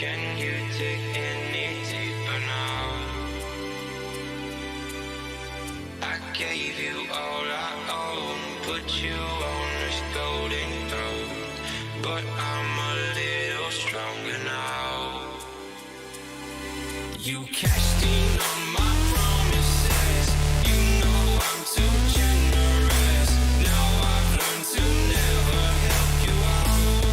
Can you dig any deeper now? I gave you all I own, put you on this golden throne, but I'm a little stronger now. You cashed in on my promises. You know I'm too generous. Now I've learned to never help you out,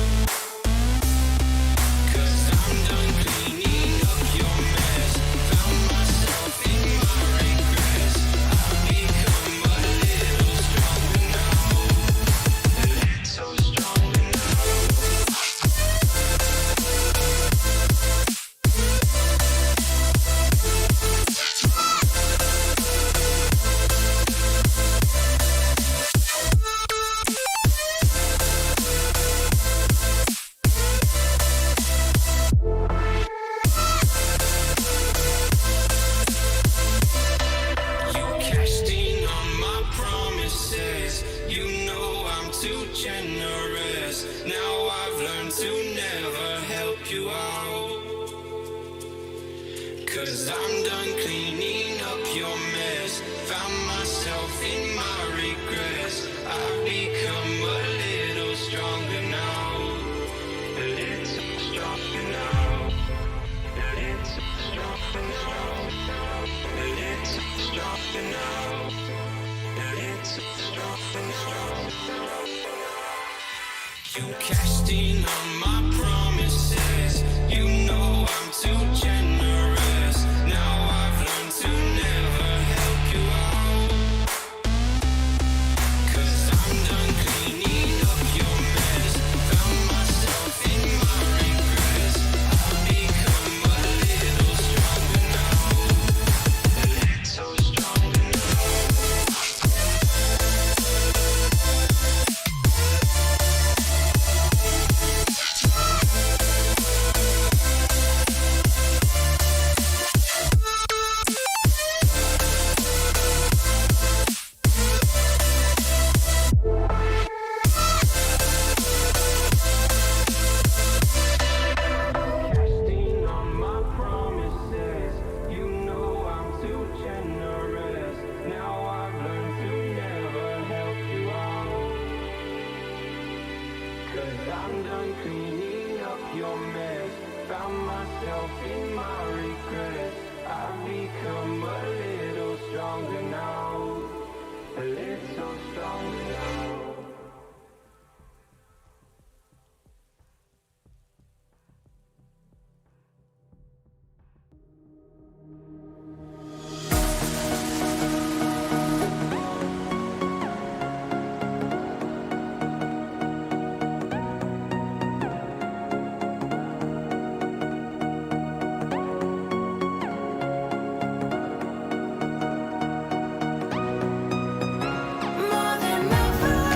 'cause I'm done cleaning up your mess. Found myself in my regrets. I've become a little stronger now. A little stronger now. You cashed in on my promises. You know I'm too generous. Now I've learned to never help you out, 'cause I'm done cleaning up your mess. Found myself in my regrets. I've become a little stronger now. A little stronger now. A little stronger now. A little stronger now. A little stronger now. You cashed in on my promises. You know I'm too generous. Now I've learned to never help you out, 'cause I'm done cleaning up your mess. Found myself in my regrets. I've become a little stronger now. A little stronger now. Cashed in on my promises. You know I'm too generous. Now I've learned to never help you out, 'cause I'm done cleaning up your mess. Found myself in my regrets. I've become a little stronger now. A little stronger now. More than ever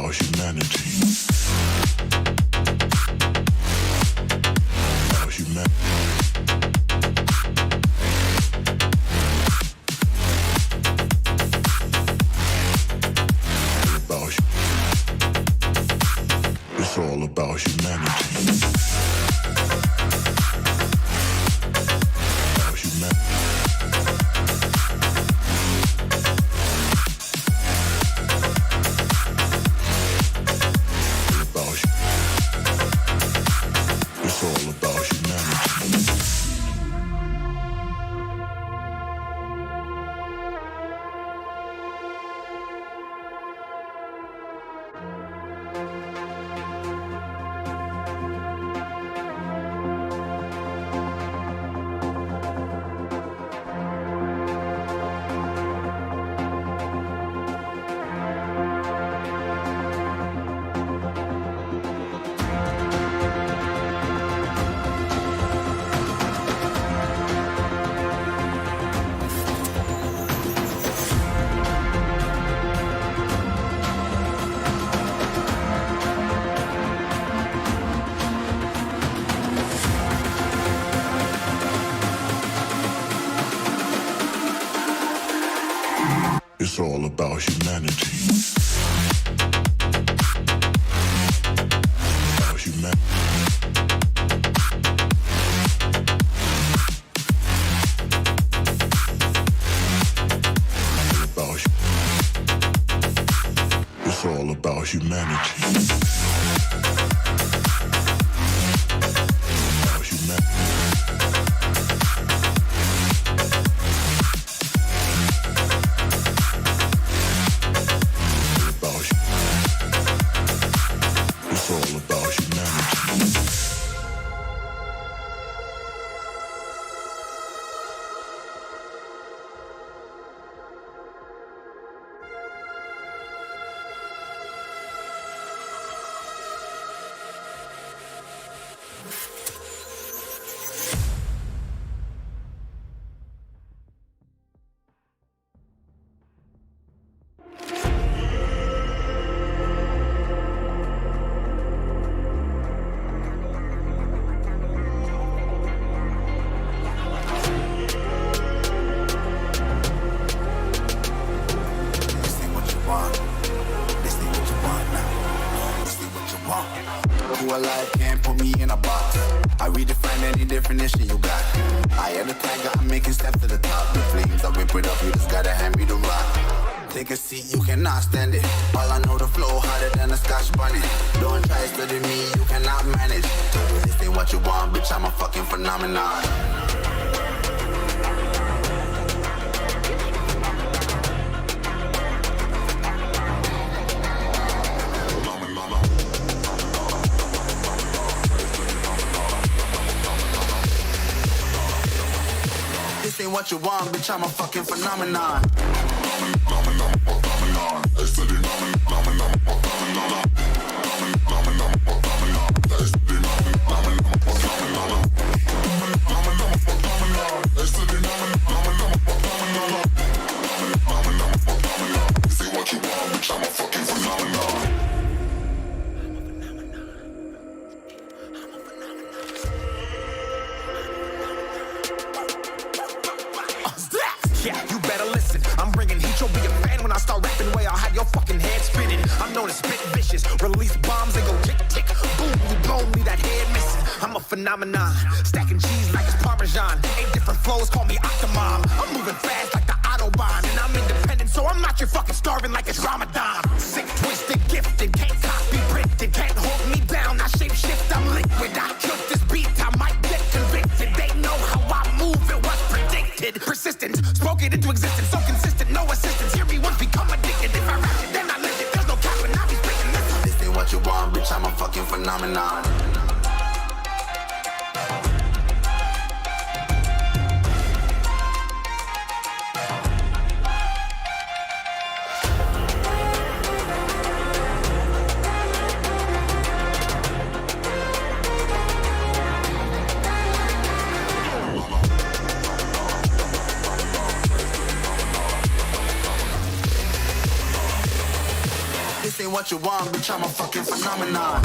about humanity. About humanity. It's all about humanity. About humanity. It's all about humanity. It's all about humanity. About humanity. It's all about humanity. About humanity. It's all about humanity. You alive, can't put me in a box. I redefine any definition you got. I am the tiger, I'm making steps to the top. The flames, I whip it up, you just gotta hand me the rock. Take a seat, you cannot stand it. All I know, the flow harder than a Scotch bunny. Don't try studying me, you cannot manage. This ain't what you want, bitch, I'm a fucking phenomenon. This ain't what you want, bitch, I'm a fucking phenomenon. Yeah, you better listen. I'm bringing heat, you'll be a fan when I start rapping. Way I'll have your fucking head spinning. I'm known as spit vicious. Release bombs, they go tick tick. Boom, you blown me that head missing. I'm a phenomenon. Stacking cheese like it's Parmesan. 8 different flows, call me Octomom. I'm moving fast like the Autobahn. And I'm independent, so I'm not your fucking starving like it's Ramadan. Sick, twisted, gifted, can't copy, printed, can't hold me down. I shape shift, I'm liquid. I killed this beat, I might get convicted. They know how I move, it was predicted. Persistent, spoke it into existence, so consistent, no assistance. Hear me once, become addicted. If I rap it, then I live it. There's no cap when I be spitting this. This ain't what you want, bitch, I'm a fucking phenomenon. This ain't what what you want, bitch, I'm a fucking phenomenon.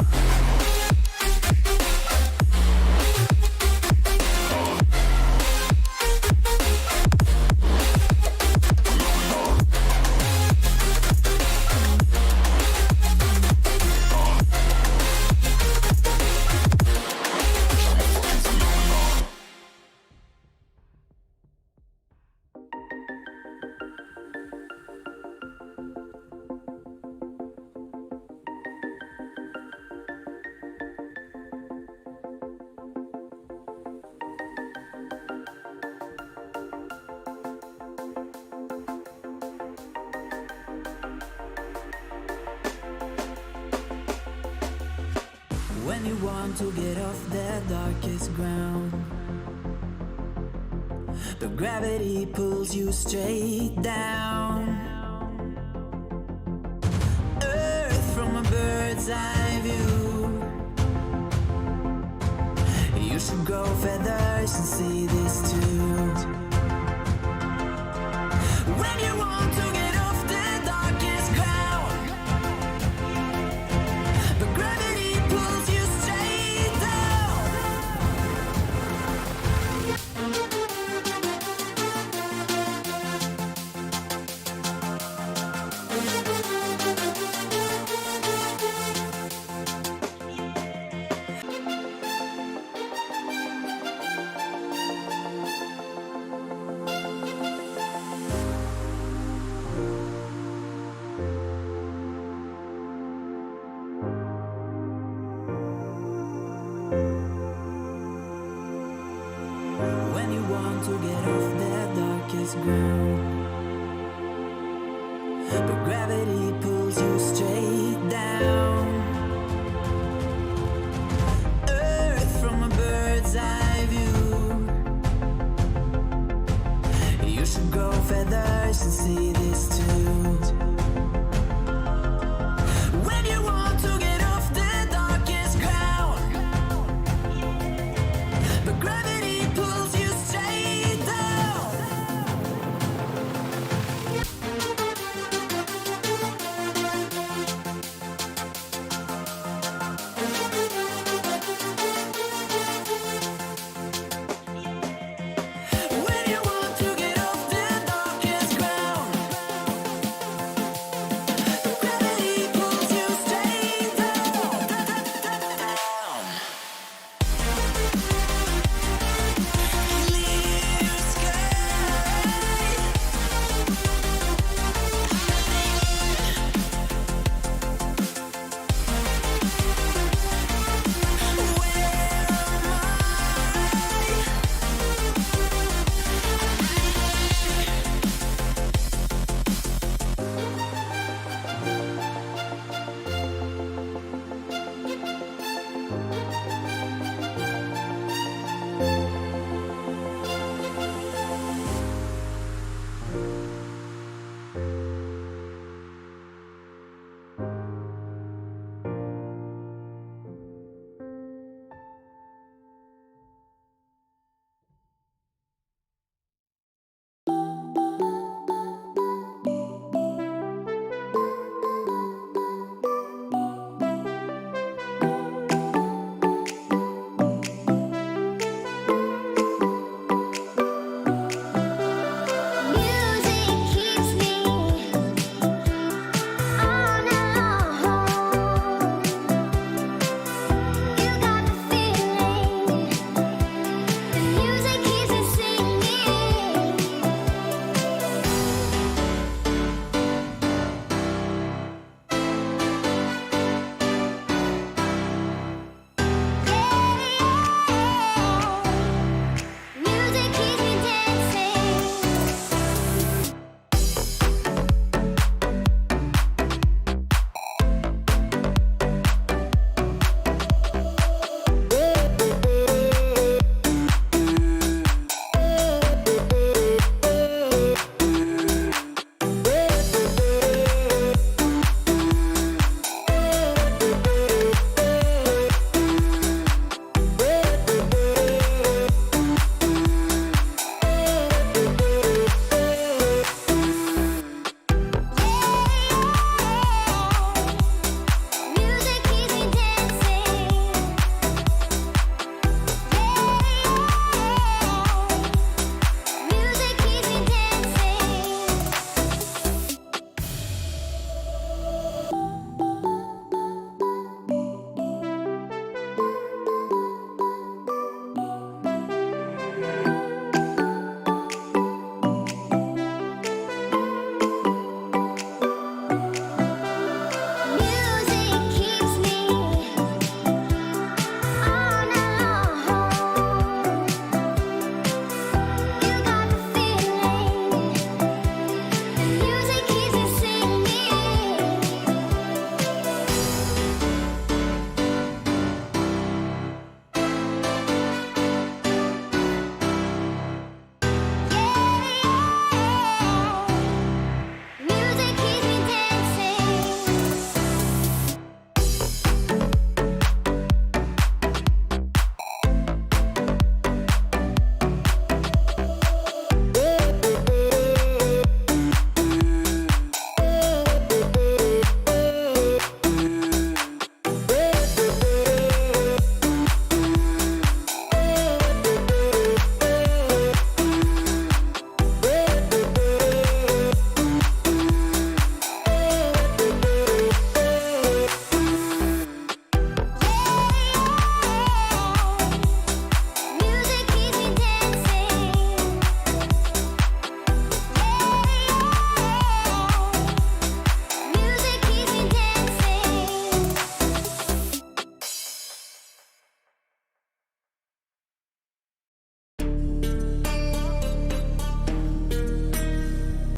When you want to get off the darkest ground, the gravity pulls you straight down. Earth from a bird's eye view. You should grow feathers and see this too. When you want to get off the darkest ground, the gravity pulls you straight down. When you want to get off the darkest ground, the gravity pulls you straight down. Earth from a bird's eye view. You should grow feathers and see this too. When you want to get off the darkest ground, the gravity pulls you straight down.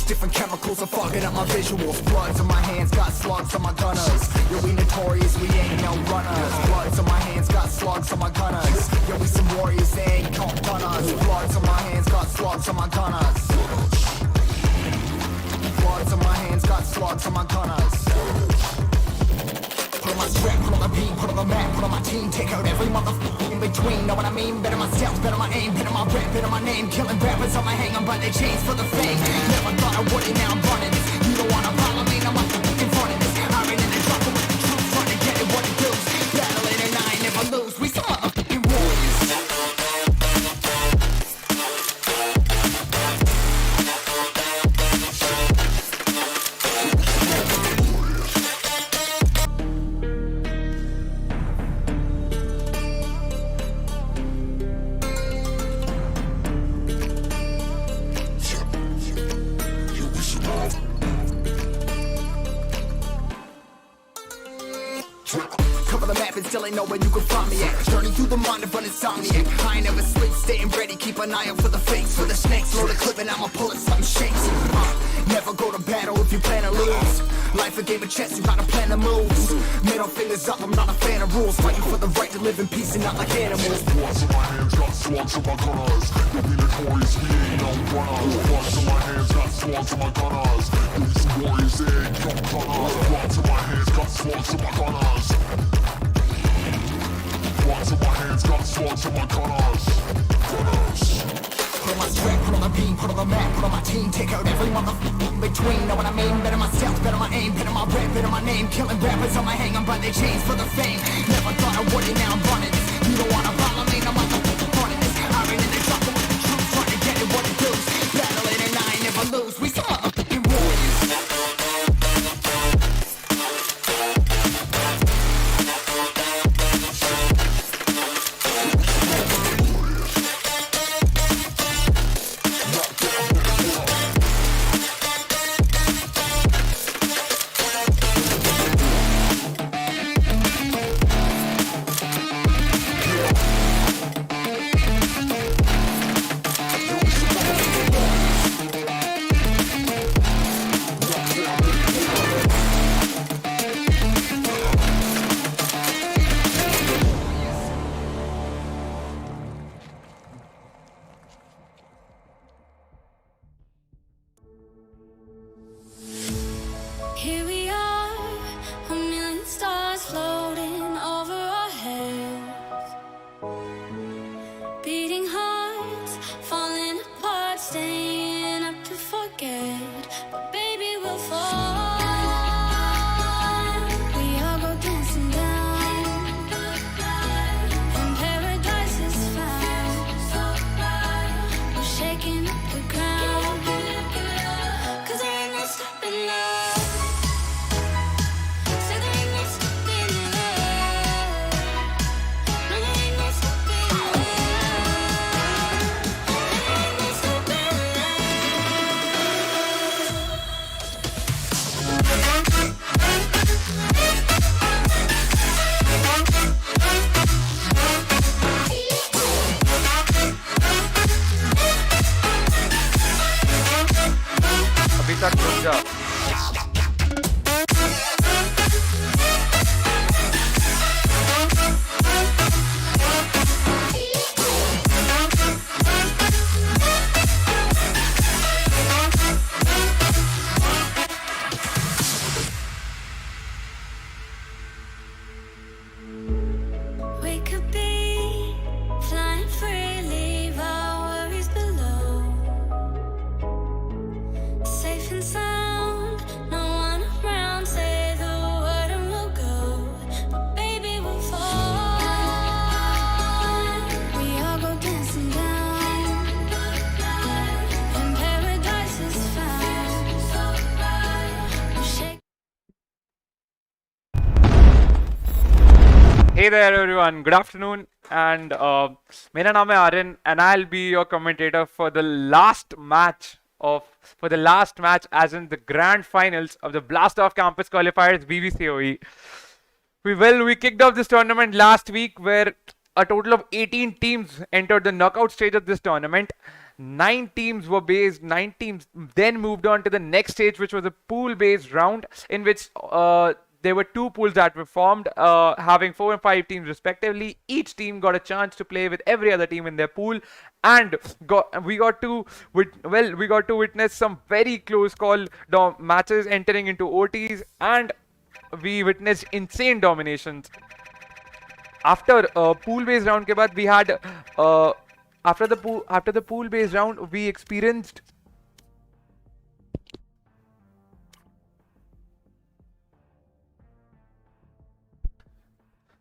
different chemicals are fogging up my visuals. Bloods on my hands, got slugs on my gunners. Yo, we notorious, we ain't no runners. Bloods on my hands, got slugs on my gunners. Yo, we some warriors, they ain't no runners. Bloods on my hands, got slugs on my gunners. Bloods on my hands, got slugs on my gunners. Put on my strap, put on the beat, put on the map, put on my team. Take out every motherfucker in between, know what I mean? Better myself, better my aim, better my rap, better my name. Killing rappers on my hang on by their chains for the fame. Never thought I would it, now I'm running this. You don't wanna follow me, now I'm in front of this. I ran in the trouble with the truth, trying to get it what it does. Battling and I ain't never lose, we some motherfucking warriors. Cover the map and still ain't know where you can find me at. Journey through the mind of an insomniac. I ain't never sleep, staying ready, keep an eye out for the fakes. For the snakes, load a clip and I'ma pull it, something shakes. Never go to battle if you plan to lose. Life a game of chess, you gotta plan the moves. Middle fingers up, I'm not a fan of rules. Fighting for the right to live in peace and not like animals. Bloods in my hands, got slugs on my gunners. Yo, we notorious, we ain't no runners. Bloods in my hands, got slugs on my gunners. Yo, we some warriors, they ain't no runners. Bloods in my hands, got slugs on my gunners. Bloods in my hands, got slugs on my gunners. Put on my strap, put on the beam, put on the map, put on my team. Take out every motherfucker in between, know what I mean? Better myself, better my aim, better my rap, better my name. Killing rappers on my hang on by their chains for the fame. Never thought I would it, now I'm running this. You don't wanna follow me, now I'm motherfucking running this. I ran in the trouble with the truth, trying to get it what it does. Battling and I ain't never lose, we some motherfucking warriors. Here we are, a million stars floating over our heads. Beating hearts, falling apart, staying up to forget. But baby, we'll fall. We all go dancing down, and paradise is found. We're shaking up the ground, 'cause there ain't no stopping now. अभी तक रुक जा We could be flying free, leave our worries below. Safe and sound, no one around. Say the word and we'll go. But baby, we'll fall. We all go dancing down, and paradise is found. We'll shake. Hey there everyone, good afternoon and मेरा नाम है Aryan and I'll be your commentator for the last match as in the grand finals of the Blast Off Campus Qualifiers BVCOE. We kicked off this tournament last week where a total of 18 teams entered the knockout stage of this tournament 9 teams were based. 9 teams then moved on to the next stage, which was a pool-based round in which there were 2 pools that were formed, having 4 and 5 teams respectively. Each team got a chance to play with every other team in their pool, and we got to witness some very close call matches entering into OTs, and we witnessed insane dominations. After pool-based round के बाद we had after the pool-based round we experienced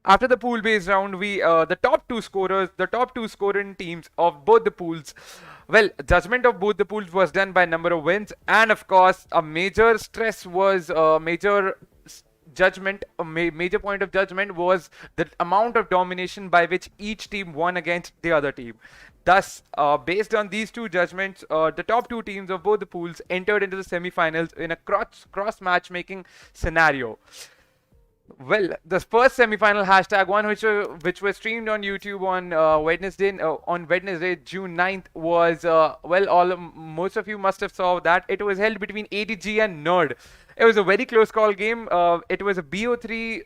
After the pool-based round, the top two scoring teams of both the pools. Well, judgment of both the pools was done by number of wins, and of course, a major stress was major point of judgment was the amount of domination by which each team won against the other team. Thus, based on these two judgments, the top 2 teams of both the pools entered into the semi-finals in a cross matchmaking scenario. Well, the first semi-final #1, which was streamed on YouTube on Wednesday, June 9th, was most of you must have saw that it was held between ADG and Nerd. It was a very close call game. It was a BO3.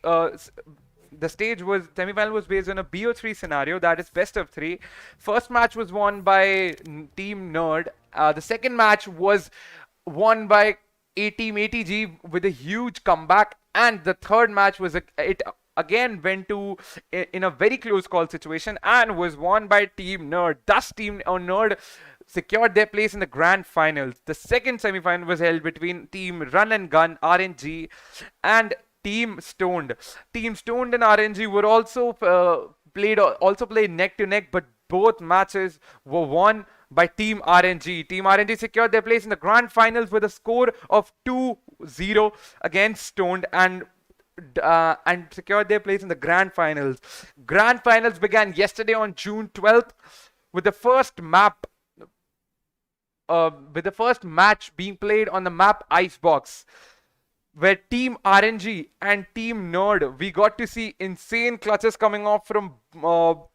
The semi-final was based on a BO3 scenario, that is best of 3. First match was won by Team Nerd. The second match was won by Team ATG with a huge comeback, and the third match was it again went to in a very close call situation and was won by Team Nerd. Thus, Team Nerd secured their place in the grand finals. The second semi-final was held between Team Run and Gun RNG and Team Stoned. Team Stoned and RNG were also played neck to neck, but both matches were won by Team RNG. Team RNG secured their place in the grand finals with a score of 2-0 against Stoned and secured their place in the grand finals. Grand finals began yesterday on June 12th with the first match being played on the map Icebox, where Team RNG and Team Nerd, we got to see insane clutches coming off from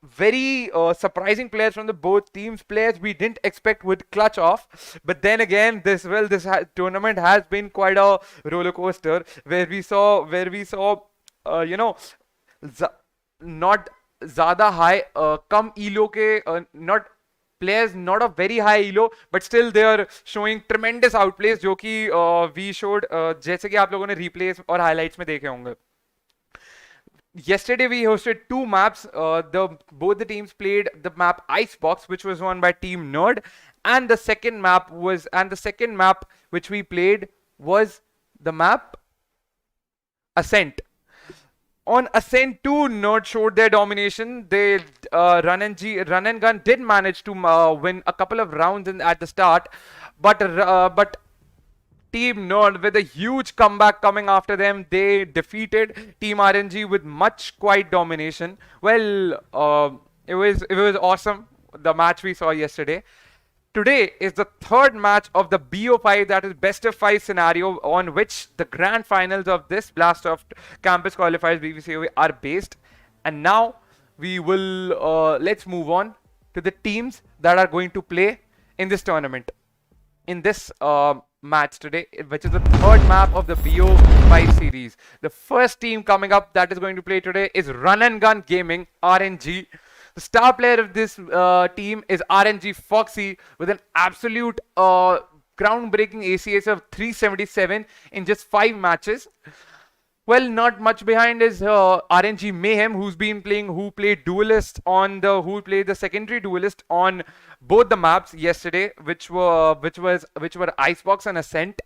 very surprising players from the both teams. Players we didn't expect would clutch off. But then again, this tournament has been quite a roller coaster, where we saw not ज़्यादा high, कम elo के not players not of very high elo, but still they are showing tremendous outplays, जो कि we showed जैसे कि आप लोगों ने replays और highlights में देखे होंगे. Yesterday we hosted 2 maps. Both the teams played the map Icebox, which was won by Team Nerd, and the second map which we played was the map Ascent. On Ascent 2, Nerd showed their domination. They Run and Gun did manage to win a couple of rounds at the start, but Team Nerd, with a huge comeback coming after them, they defeated Team RNG with much quiet domination. Well, it was awesome, the match we saw yesterday. Today is the third match of the BO5, that is best of 5 scenario, on which the grand finals of this Blast of Campus Qualifiers BVCOE are based. And now we will let's move on to the teams that are going to play in this tournament, in this match today, which is the third map of the BO5 series. The first team coming up that is going to play today is Run and Gun Gaming, RNG. The star player of this team is RNG Foxy, with an absolute groundbreaking ACS of 377 in just 5 matches. Well, not much behind is RNG Mayhem, who played the secondary duelist on both the maps yesterday, which were Icebox and Ascent.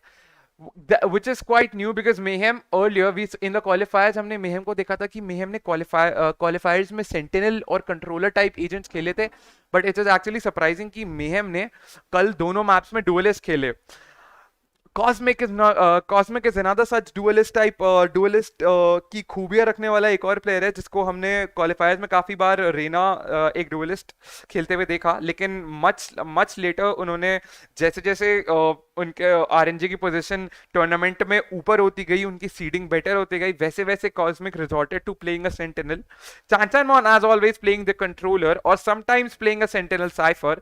Which is quite new, because Mayhem earlier in the qualifiers हमने Mayhem को देखा था कि Mayhem ने qualifiers में Sentinel और Controller type agents खेले थे, but it is actually surprising कि Mayhem ने कल दोनों maps में duelist खेले. Cosmic is another such duelist की खूबियां रखने वाला एक और प्लेयर है, जिसको हमने क्वालिफायर्स में काफ़ी बार रेना एक duelist खेलते हुए देखा, लेकिन मच लेटर उन्होंने जैसे उनके RNG की पोजीशन टूर्नामेंट में ऊपर होती गई, उनकी सीडिंग बेटर होती गई, वैसे Cosmic resorted to playing a Sentinel. Chanchanmon, as always, playing the controller or sometimes playing a Sentinel Cypher.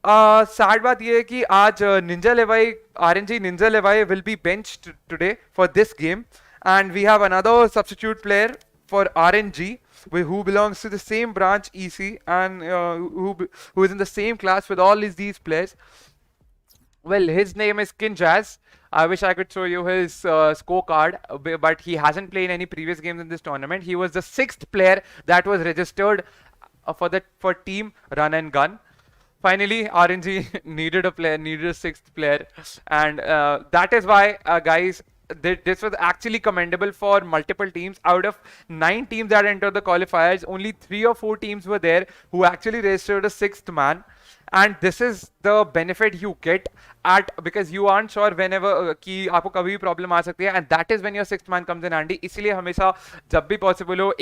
Sad बात ये है कि आज Ninja लेवाई RNG Ninja लेवाई will be benched today for this game, and we have another substitute player for RNG who belongs to the same branch EC and who is in the same class with all these players. Well, his name is Kinjaz. I wish I could show you his scorecard, but he hasn't played any previous games in this tournament. He was the 6th player that was registered for team Run and Gun. Finally, RNG needed a 6th player, and that is why, guys, this was actually commendable for multiple teams. Out of 9 teams that entered the qualifiers, only 3 or 4 teams were there who actually registered a 6th man. And this is the benefit you get because you aren't sure whenever कि आपको कभी भी problem आ सकती है, and that is when your 6th man comes in handy. इसलिए हमेशा जब भी पॉसिबल हो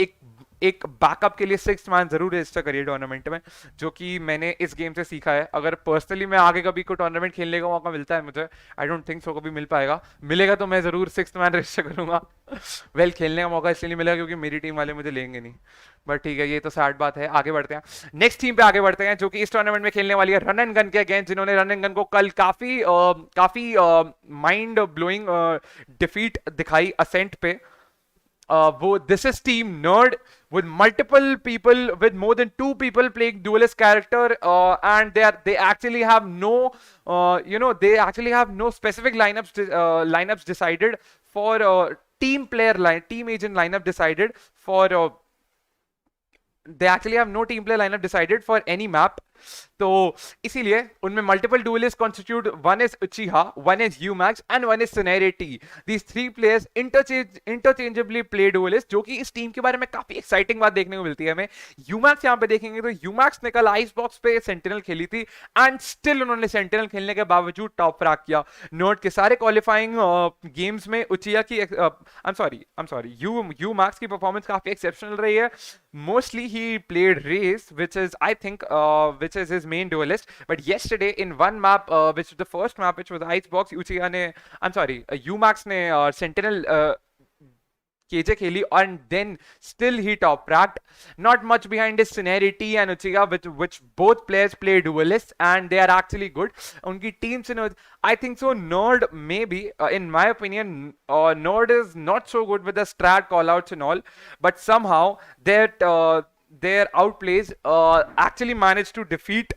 एक बैकअप के लिए 6th मैन जरूर रजिस्टर करिए टूर्नामेंट में, जो कि मैंने इस गेम से सीखा है. अगर पर्सनली मैं आगे कभी को टूर्नामेंट खेलने का मौका मिलता है मुझे, आई डोंट थिंक सो कभी मिल पाएगा, मिलेगा तो मैं जरूर 6th मैन रजिस्टर करूंगा. वेल, खेलने का मौका इसलिए नहीं मिलेगा क्योंकि मेरी टीम वाले मुझे लेंगे नहीं, बट ठीक है, ये तो सैड बात है. आगे बढ़ते हैं, नेक्स्ट टीम पे आगे बढ़ते हैं, जो कि इस टूर्नामेंट में खेलने वाली है रन एंड गन के अगेंस्ट, जिन्होंने रन एंड गन को कल काफी माइंड ब्लोइंग डिफीट दिखाई असेंट पे. This is Team Nerd with multiple people, with more than 2 people playing duelist character, and they actually have they actually have no specific lineups decided for team agent lineup decided for. They actually have no team player lineup decided for any map. तो इसीलिए उनमें multiple duelist constitute, one is Uchiha, one is Yumax and one is Serenity. These 3 players interchangeably play duelist, जो कि इस team के बारे में काफी एक्साइटिंग बात देखने को मिलती है हमें. यूमैक्स यहाँ पे देखेंगे तो यूमैक्स ने कल आइस बॉक्स पे सेंटिनल खेली थी, एंड स्टिल उन्होंने सेंटिनल खेलने के बावजूद टॉप फ्रैग किया. नोट के सारे क्वालिफाइंग गेम्स में उचिहा की यूमैक्स की परफॉर्मेंस काफी एक्सेप्शनल रही है. Mostly he played Race, which is, I think, which is his main duelist. But yesterday in one map, which was the first map, which was Icebox, Umax ne Sentinel KJ खेली, and then still he top fragged. Not much behind his Sincerity and Uchiha, which both players play duelists, and they are actually good. उनकी teams in, I think so, Nerd maybe, in my opinion, Nerd is not so good with the strat callouts and all, but somehow their outplays actually managed to defeat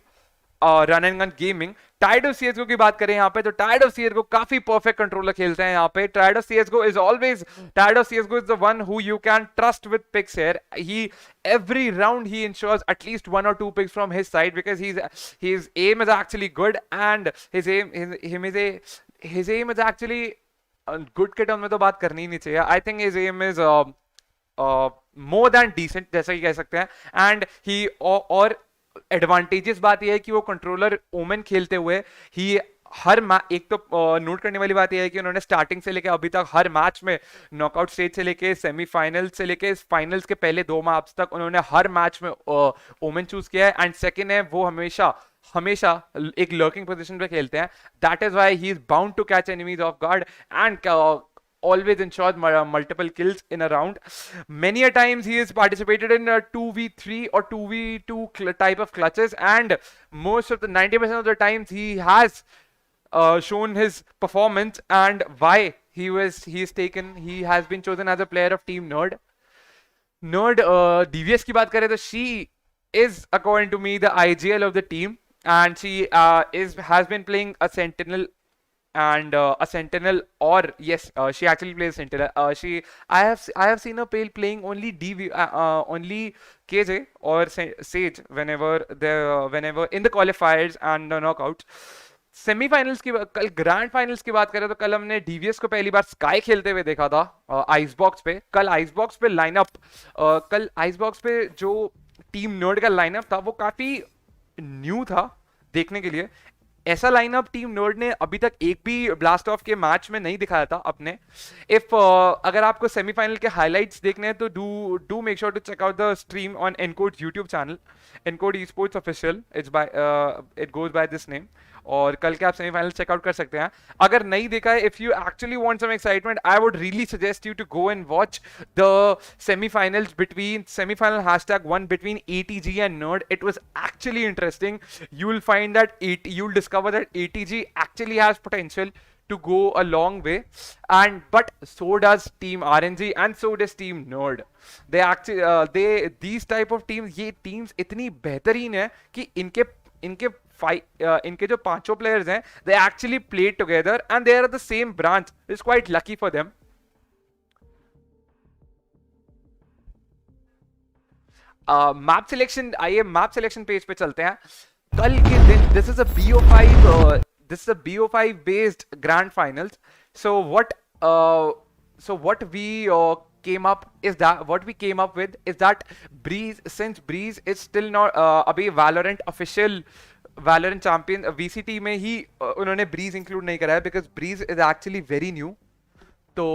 run and gun gaming. Tide of CSGO की बात करें यहाँ पे, तो tide of CSGO काफी perfect controller खेलते हैं यहाँ पे. Tide of CSGO is the one who you can trust with picks here. He every round he ensures at least 1 or 2 picks from his side, because his aim is actually good, and his aim is actually good के term में तो बात करनी ही नहीं चाहिए. I think his aim is more than decent, जैसा कि कह सकते हैं. एंड ही और एडवांटेजेस बात यह है कि वो कंट्रोलर ओमेन खेलते हुए ही एक तो नोट करने वाली बात यह है कि उन्होंने स्टार्टिंग से लेके अभी तक हर मैच में, नॉकआउट स्टेज से लेके सेमीफाइनल से लेके फाइनल्स के पहले 2 मैच तक, उन्होंने हर मैच में ओमेन चूज किया है. एंड सेकंड है, वो हमेशा एक लर्किंग पोजीशन पे खेलते हैं. That is why he is bound to catch enemies off guard and always ensures multiple kills in a round. Many a times he has participated in 2v3 or 2v2 type of clutches, and most of the 90% of the times he has shown his performance and why he has been chosen as a player of Team Nerd. DVS की बात करें तो she is, according to me, the IGL of the team, and she has been playing a Sentinel a Sentinel, or yes, she actually plays Sentinel. I have seen her playing only only KJ or Sage whenever in the qualifiers and the knockouts. Semifinals की, कल grand finals की बात करें तो कल हमने DVS को पहली बार स्काई खेलते हुए देखा था आइसबॉक्स पे. कल आइसबॉक्स पे जो टीम नर्ड का लाइनअप था वो काफी न्यू था देखने के लिए. ऐसा लाइनअप टीम नर्ड ने अभी तक एक भी ब्लास्ट ऑफ के मैच में नहीं दिखाया था अपने. अगर आपको सेमीफाइनल के हाइलाइट्स देखने हैं तो do make sure to check out the stream on encode YouTube channel, encode esports official. It goes by this name. और कल के आप सेमीफाइनल चेकआउट कर सकते हैं. अगर नहीं देखा है, if you actually want some excitement, I would really suggest you to go and watch the semifinals between semifinal #1 between ATG and Nerd. It was actually interesting. You'll find that you'll discover that ATG actually has potential to go a long way, and but so does team RNG and so does team Nerd. They actually these type of teams, ये teams इतनी बेहतरीन है कि इनके जो पांचों players हैं, they actually played together and they are the same branch. It's quite lucky for them. Map selection, आइए मैप सिलेक्शन पेज पे चलते हैं. कल के दिन this is a BO5 based grand finals. So what we came up with is that since Breeze is still not अभी Valorant official Valorant champion VCT में ही उन्होंने Breeze include नहीं करा है because Breeze is actually very new. तो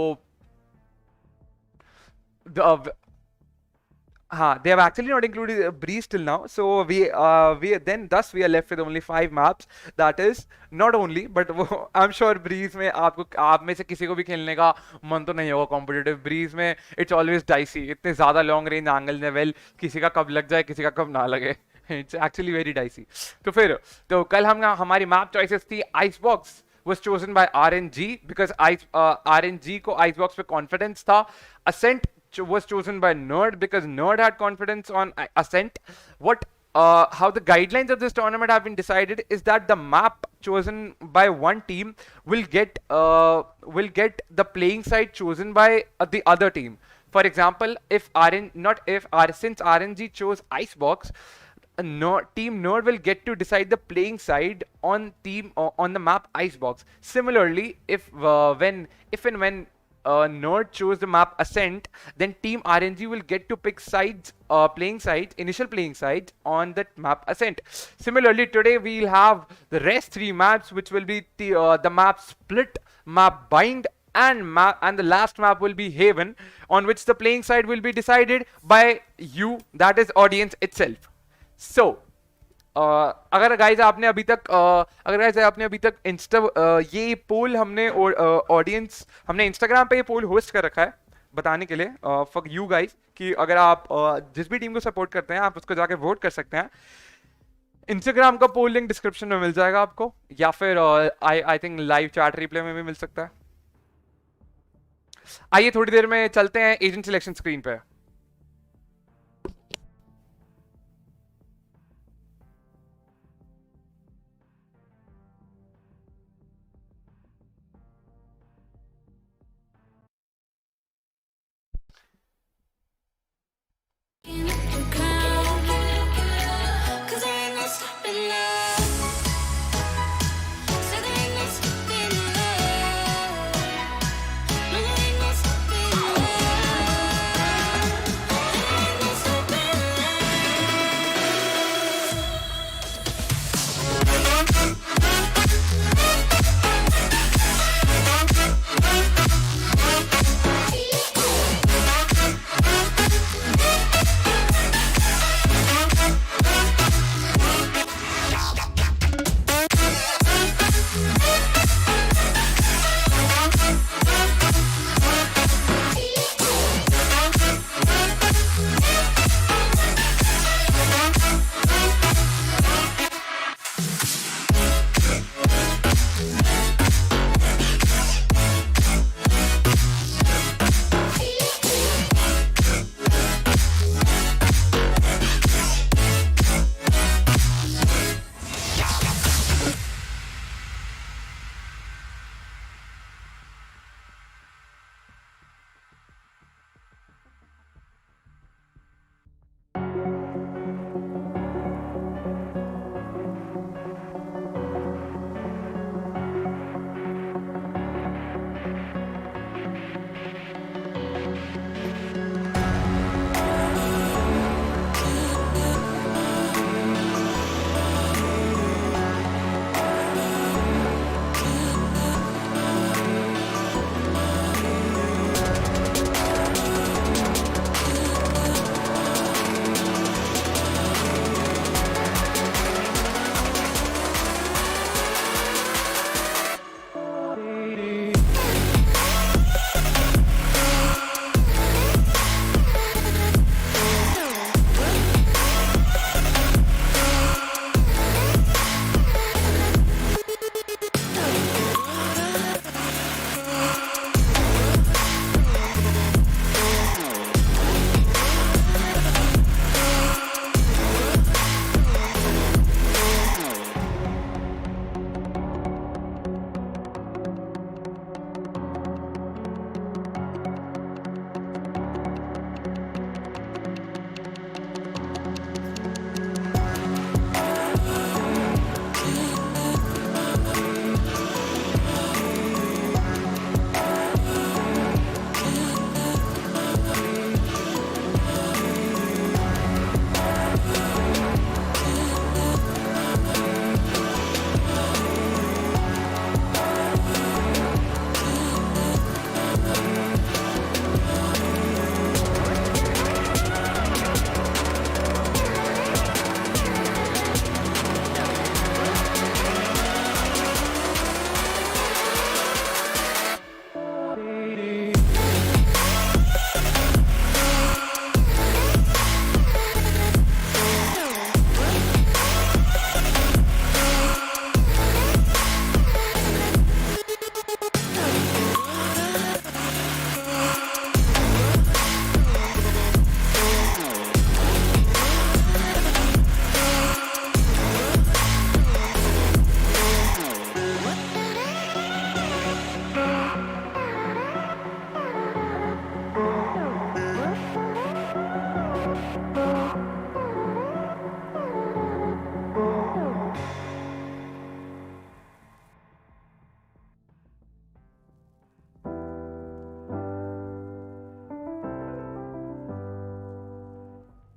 they have actually not included Breeze till now, so we are left with only 5 maps. That is not only, but I'm sure Breeze में आप में से किसी को भी खेलने का मन तो नहीं होगा competitive. Breeze में it's always dicey. इतने ज़्यादा long range angle level, किसी का कब लग जाए, किसी का कब ना लगे. It's actually very dicey. तो कल हमारी map choices थी. Icebox was chosen by RNG because RNG को Icebox पे confidence था. Ascent was chosen by Nerd because Nerd had confidence on Ascent. How the guidelines of this tournament have been decided is that the map chosen by one team will get the playing side chosen by the other team. For example, since RNG chose Icebox, Team Nerd will get to decide the playing side on the map Icebox. Similarly, if and when Nerd chose the map Ascent, then Team RNG will get to pick initial playing sides on that map Ascent. Similarly, today we'll have the rest 3 maps, which will be the map Split, map Bind, and the last map will be Haven, on which the playing side will be decided by you, that is audience itself. So अगर guys आपने अभी तक ये पोल हमने Instagram पे ये पोल host कर रखा है बताने के लिए फॉर यू गाइज कि अगर आप जिस भी टीम को सपोर्ट करते हैं आप उसको जाके वोट कर सकते हैं. इंस्टाग्राम का पोल लिंक डिस्क्रिप्शन में मिल जाएगा आपको, या फिर I think live chat replay में भी मिल सकता है. आइए थोड़ी देर में चलते हैं एजेंट सिलेक्शन स्क्रीन पे.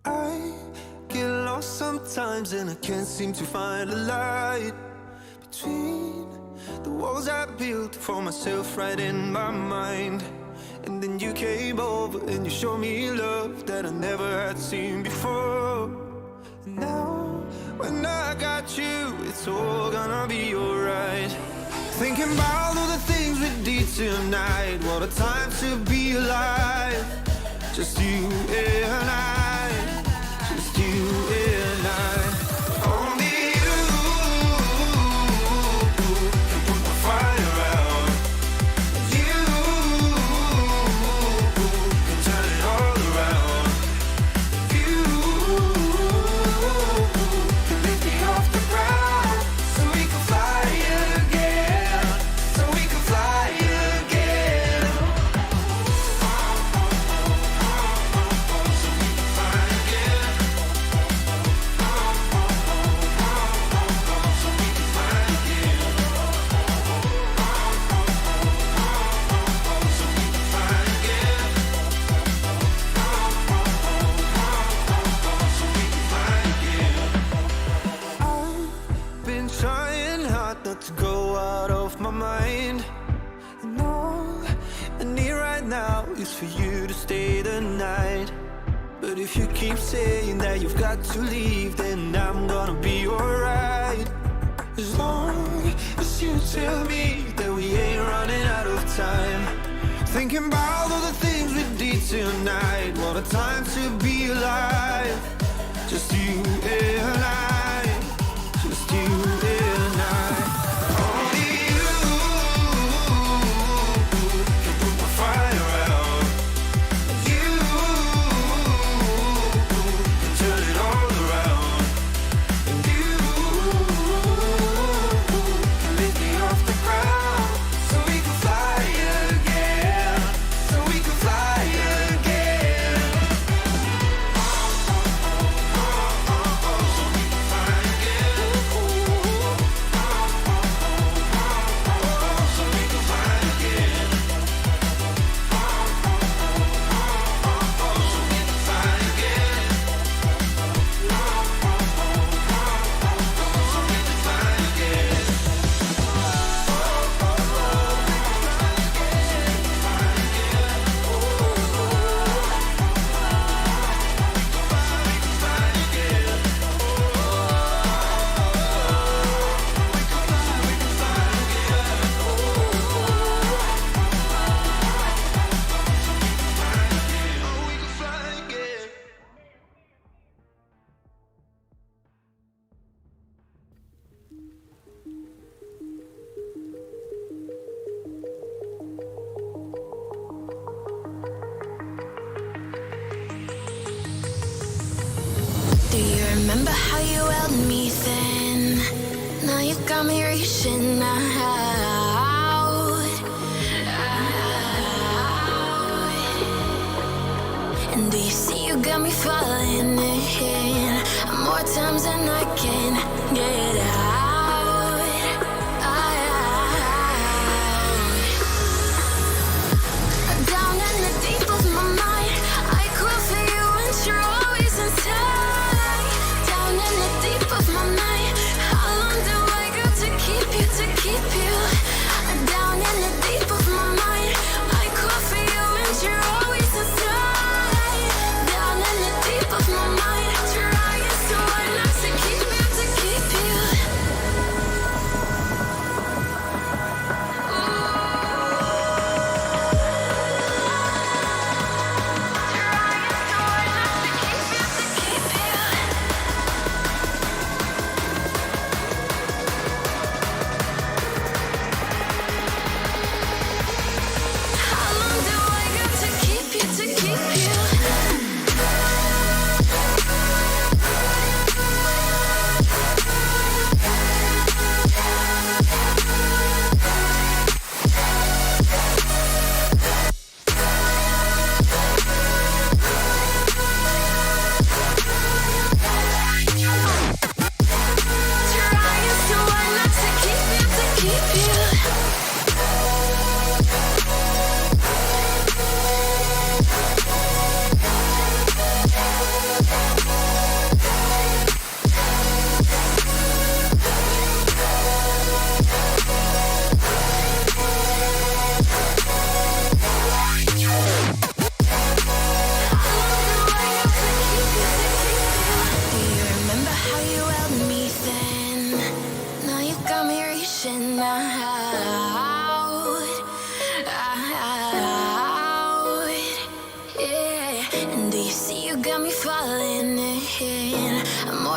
I get lost sometimes and I can't seem to find a light between the walls I built for myself right in my mind. And then you came over and you showed me love that I never had seen before. And now when I got you, it's all gonna be alright. Thinking about all the things we did tonight. What a time to be alive. Just you and I, just you and I. Only you can put the fire out. You can turn it all around. You can lift me off the ground, so we can fly again, so we can fly again. I've been trying hard not to go out of my mind. And all I need right now is for you to stay the night. But if you keep saying that you've got to leave, then I'm gonna be alright. As long as you tell me that we ain't running out of time. Thinking about all the things we did tonight. What a time to be alive. Just you and I, just you and I. Only you can put the fire out. You can turn it all around. And you can lift me off the ground, so we can fly again, so we can fly again. Do you remember how you held me then? Now you got me reaching out. And do you see you got me falling in more times than I can get out. Down in the deep of my mind, I call for you and you're always inside. Down in the deep of my mind, how long do I got to keep you, to keep you? Down in the deep of my mind, I call for you and you're always inside. Down in the deep of my mind, trying so hard not to keep you, to keep you.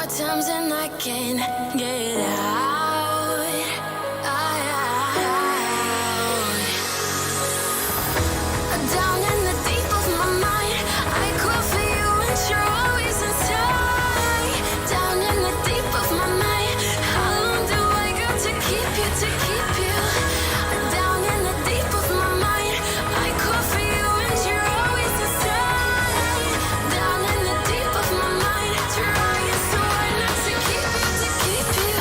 hard times and I can't get out. Down in the deep of my mind, I call for you and you're always inside. Down in the deep of my mind, how long do I got to keep you, to keep you? Down in the deep of my mind, I call for you and you're always inside. Down in the deep of my mind, trying so hard not to keep you, to keep you.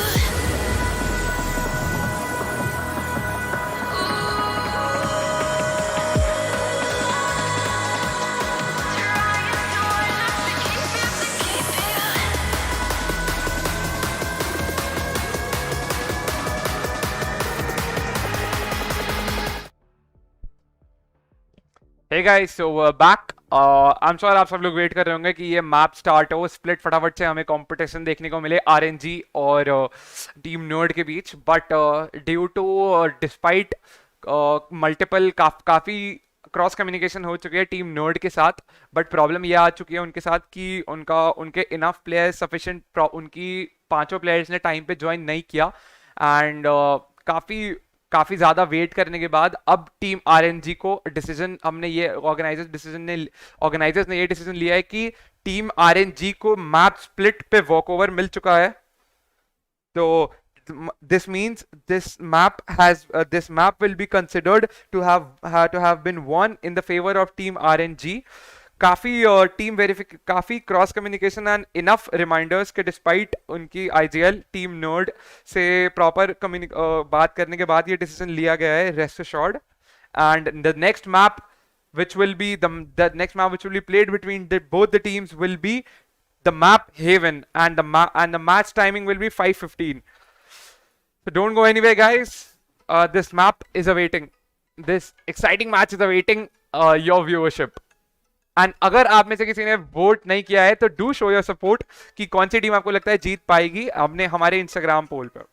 Hey guys, so we're back. I'm sure आप सब लोग wait कर रहे होंगे कि ये map start हो, split फटाफट से हमें कंपटीशन देखने को मिले RNG और टीम नर्ड के बीच. But due to despite multiple काफ़ी क्रॉस कम्युनिकेशन हो चुकी है टीम नर्ड के साथ. बट प्रॉब्लम ये आ चुकी है उनके साथ कि उनके इनफ प्लेयर्स सफिशिएंट, उनकी पांचों प्लेयर्स ने टाइम पे ज्वाइन नहीं किया. एंड काफ़ी ज़्यादा वेट करने के बाद अब टीम RNG को डिसीजन, हमने ये ऑर्गेनाइजर्स ने ये डिसीजन लिया है कि टीम RNG को मैप स्प्लिट पे वॉकओवर मिल चुका है. तो this means this map will be considered to have been won in the favor of team RNG. काफी cross communication and enough reminders के डिस्पाइट उनकी IGL टीम नर्ड से proper बात करने के बाद ये डिसीजन लिया गया है, rest assured. And the next map which will be played between both the teams will be the map Haven, and the match timing will be 5:15. So don't go anywhere guys. This map is awaiting, this exciting match is awaiting your viewership. And अगर आप में से किसी ने vote नहीं किया है तो डू शो योर सपोर्ट कि कौन सी टीम आपको लगता है जीत पाएगी हमने हमारे इंस्टाग्राम पोल पर.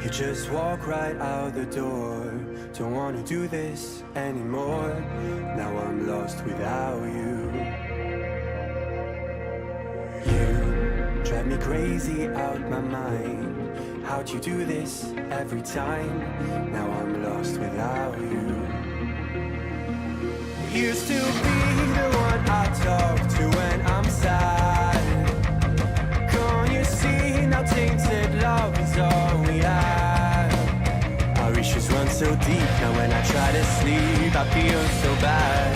You just walk right out the door. Don't wanna do this anymore. Now I'm lost without you. You drive me crazy out my mind. How'd you do this every time? Now I'm lost without you. Used to be the one I talk to when I'm sad. Can't you see now tainted love is all we have? Our issues run so deep, now when I try to sleep I feel so bad.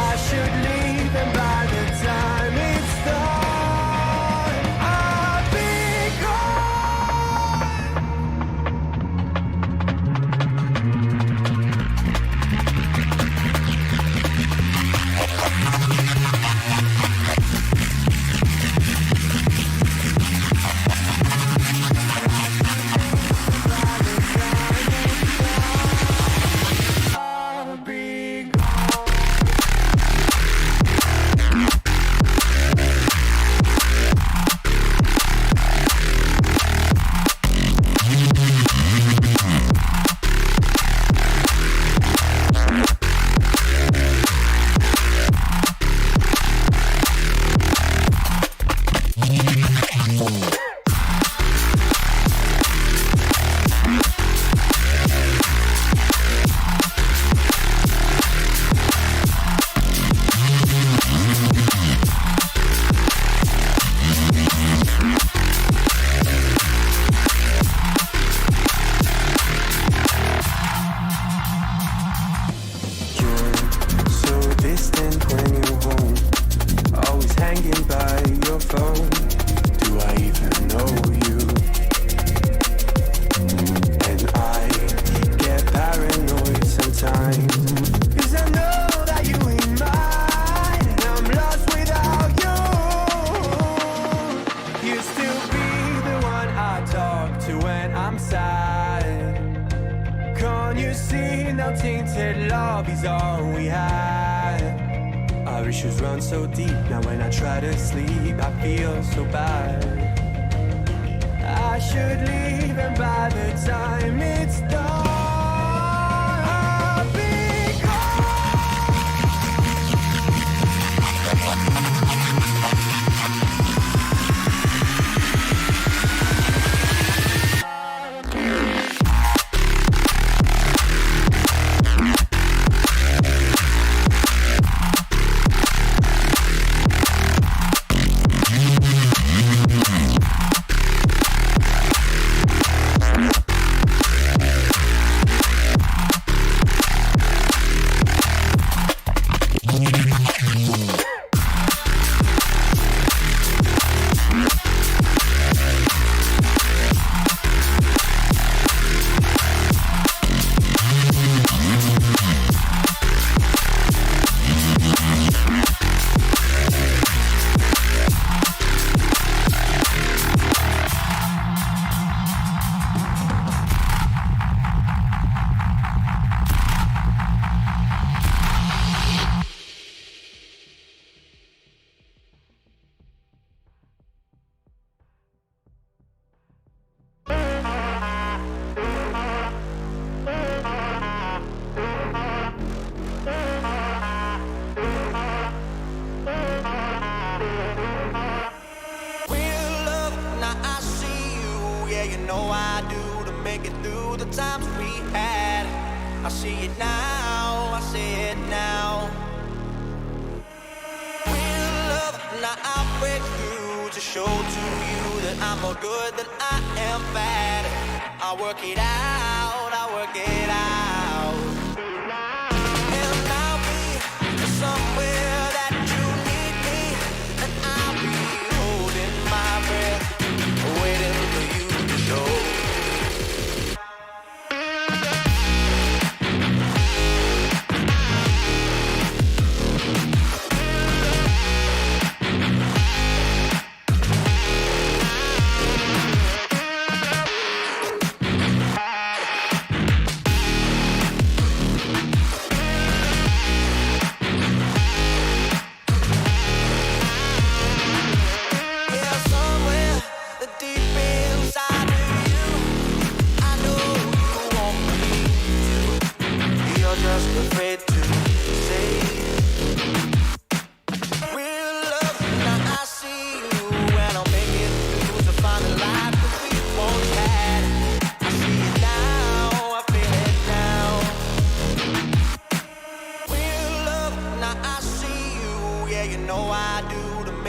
I should leave and by the time it's done I'll be gone. I'll be issues run so deep. Now when I try to sleep, I feel so bad. I should leave, and by the time it's done, I'll be gone.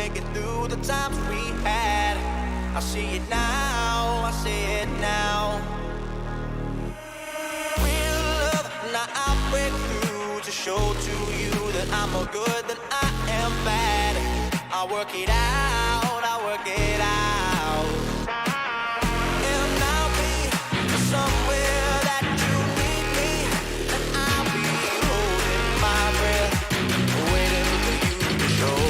make it through the times we had. I see it now, I see it now. Real love, now I'll break through to show to you that I'm more good than I am bad. I'll work it out, I'll work it out. And I'll be somewhere that you need me, and I'll be holding my breath, waiting for you to show.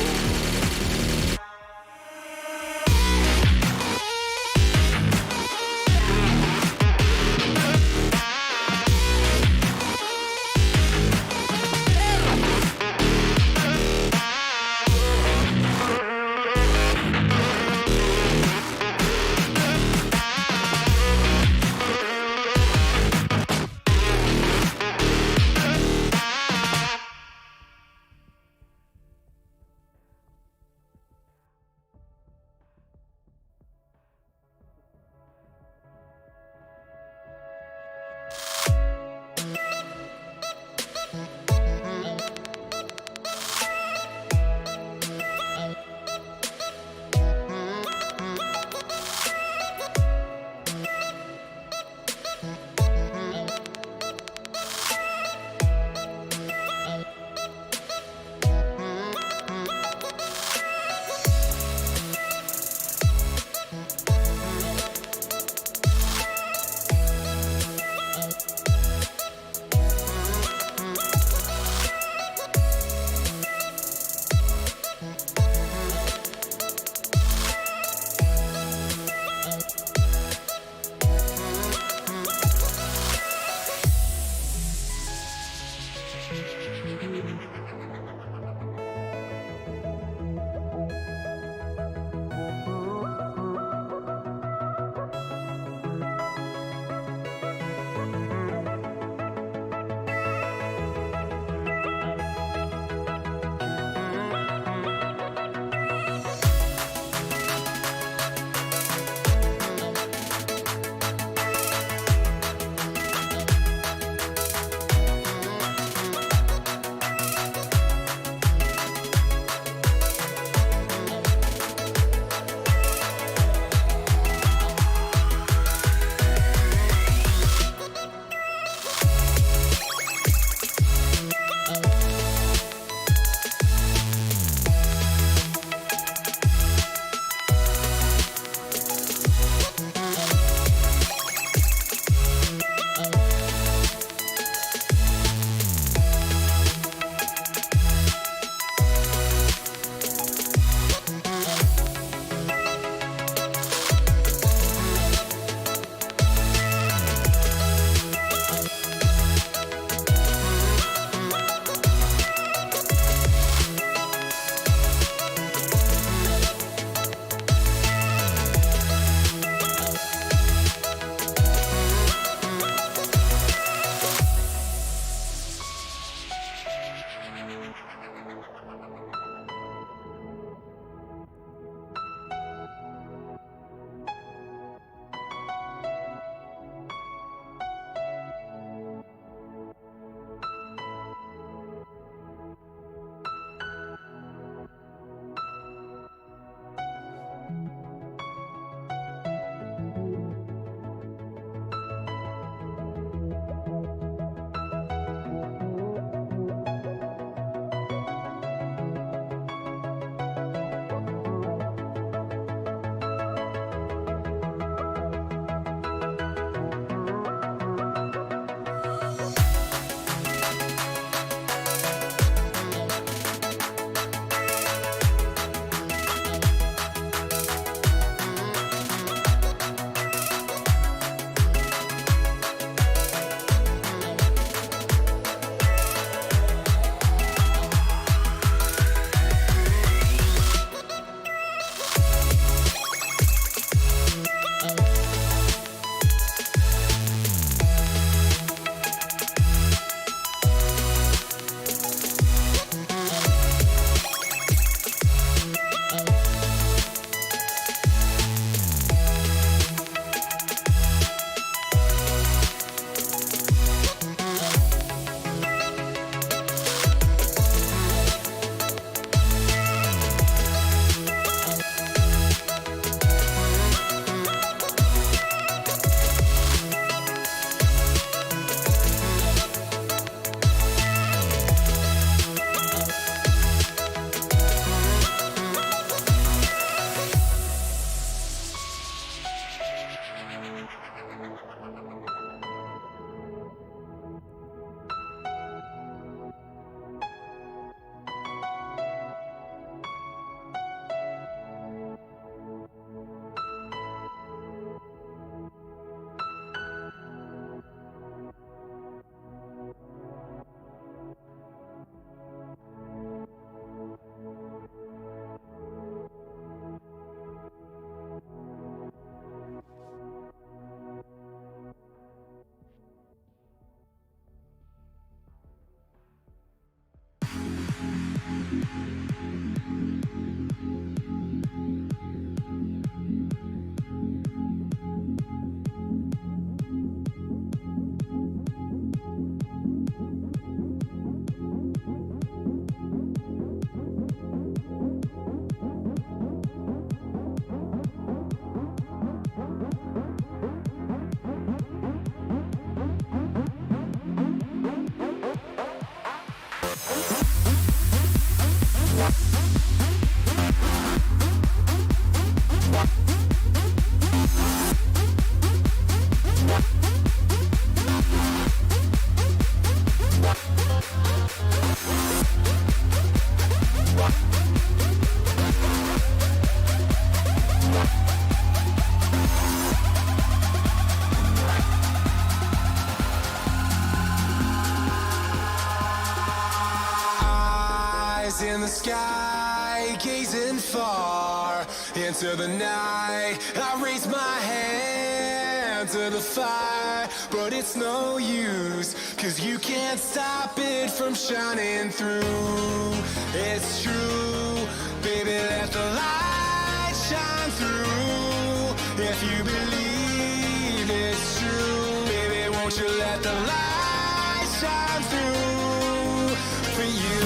the sky, gazing far into the night. I raise my hand to the fire, but it's no use, 'cause you can't stop it from shining through. It's true, baby, let the light shine through. If you believe it's true, baby, won't you let the light shine through for you,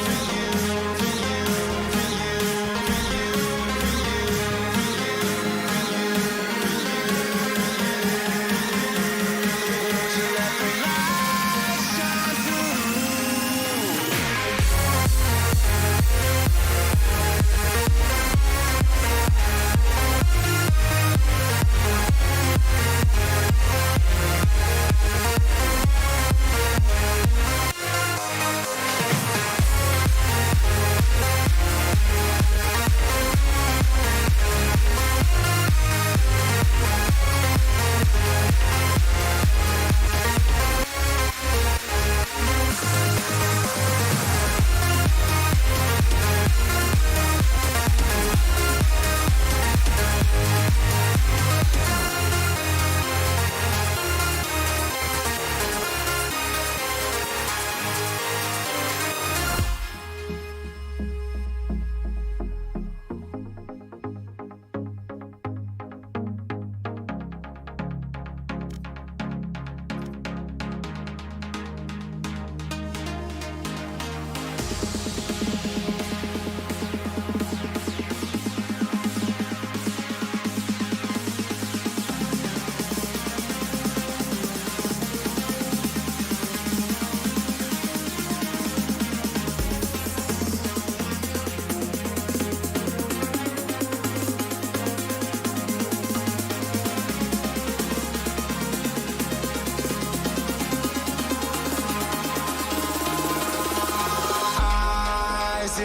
for you, for you, for you, for you, for you, for you, won't you let the light shine through?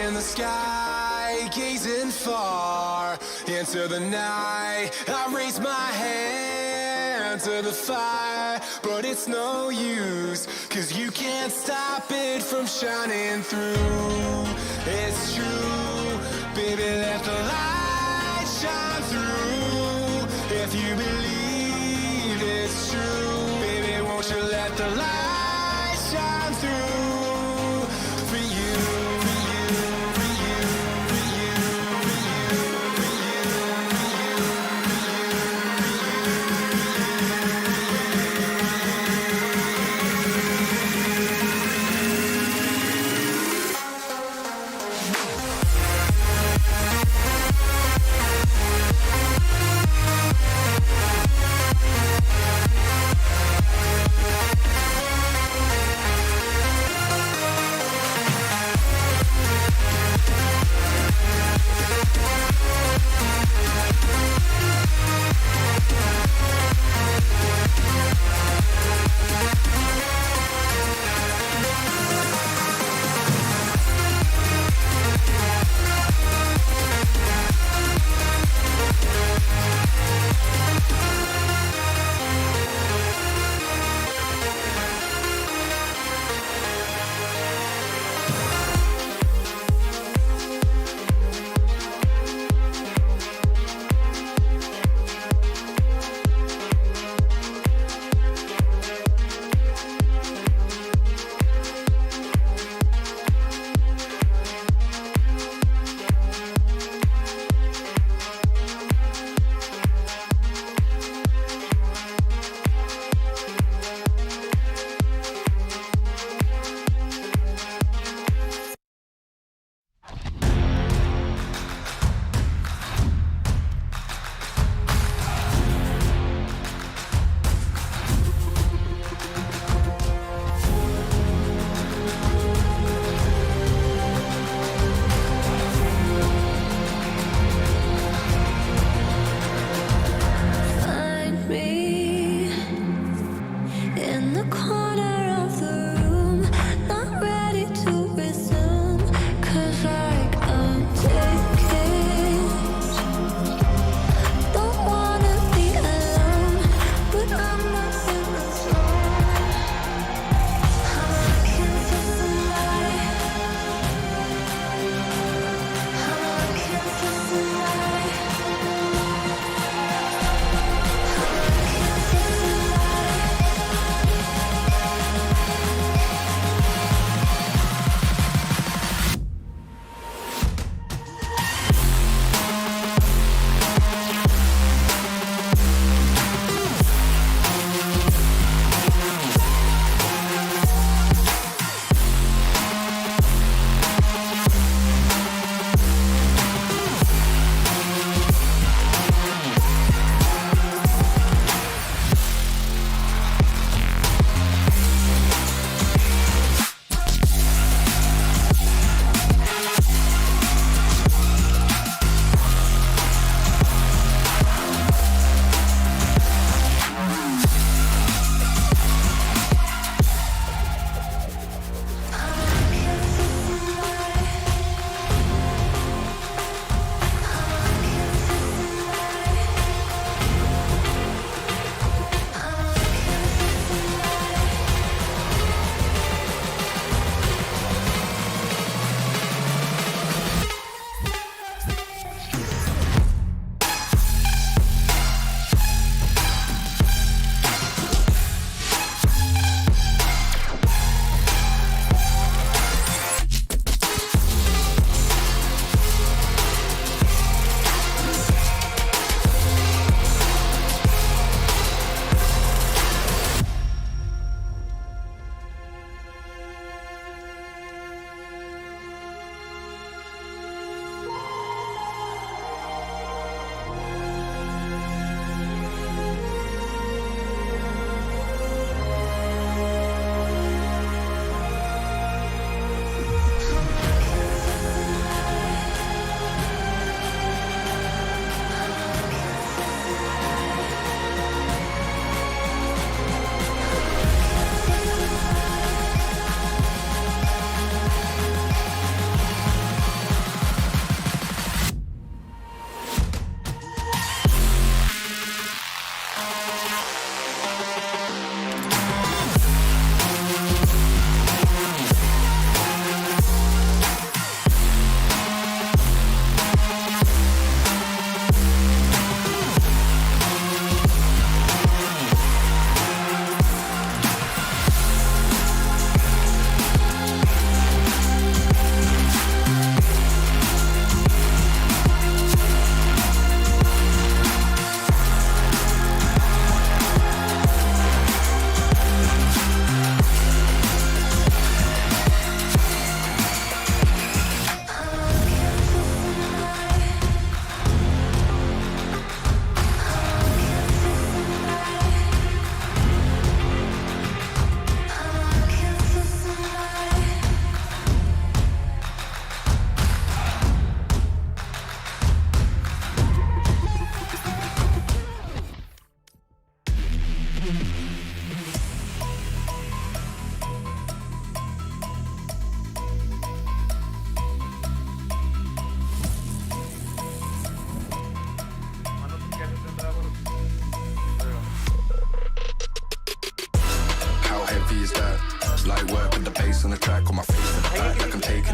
In the sky, gazing far into the night. I raise my hand to the fire, but it's no use, 'cause you can't stop it from shining through. It's true, baby, let the light shine through. If you believe it's true, baby, won't you let the light shine through for you, for you, for you, for you, for you, for you, for you,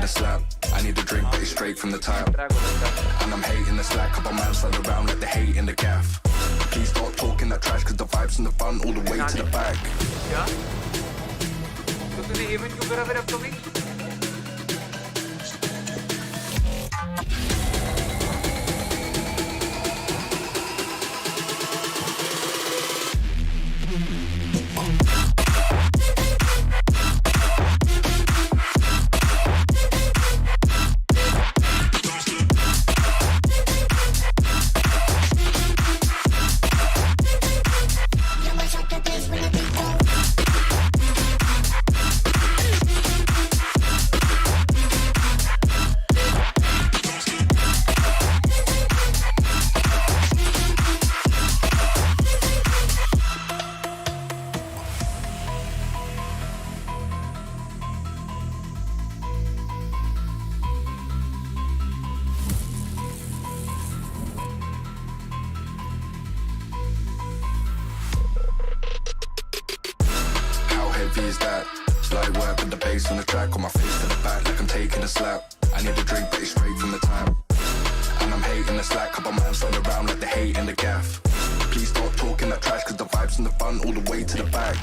taking a slap. I need a drink, but it's straight from the tap. And I'm hating the slack, couple man stand around like the hate in the gaff. Please stop talking that trash, cause the vibes and the fun all the way to the back. क्या? तो तूने event क्यों करा फिर upcoming? Is that light work with the bass on the track, on my face to the back like I'm taking a slap. I need a drink, but it's straight from the tap. And I'm hating the slack, couple man stand around like the hate in the gaff. Please stop talking that trash, cause the vibes and the fun all the way to the back.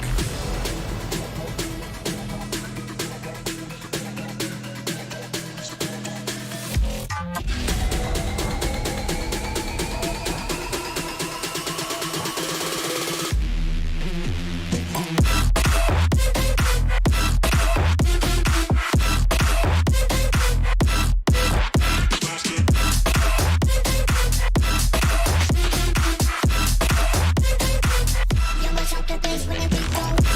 You mash up the place when you beat down.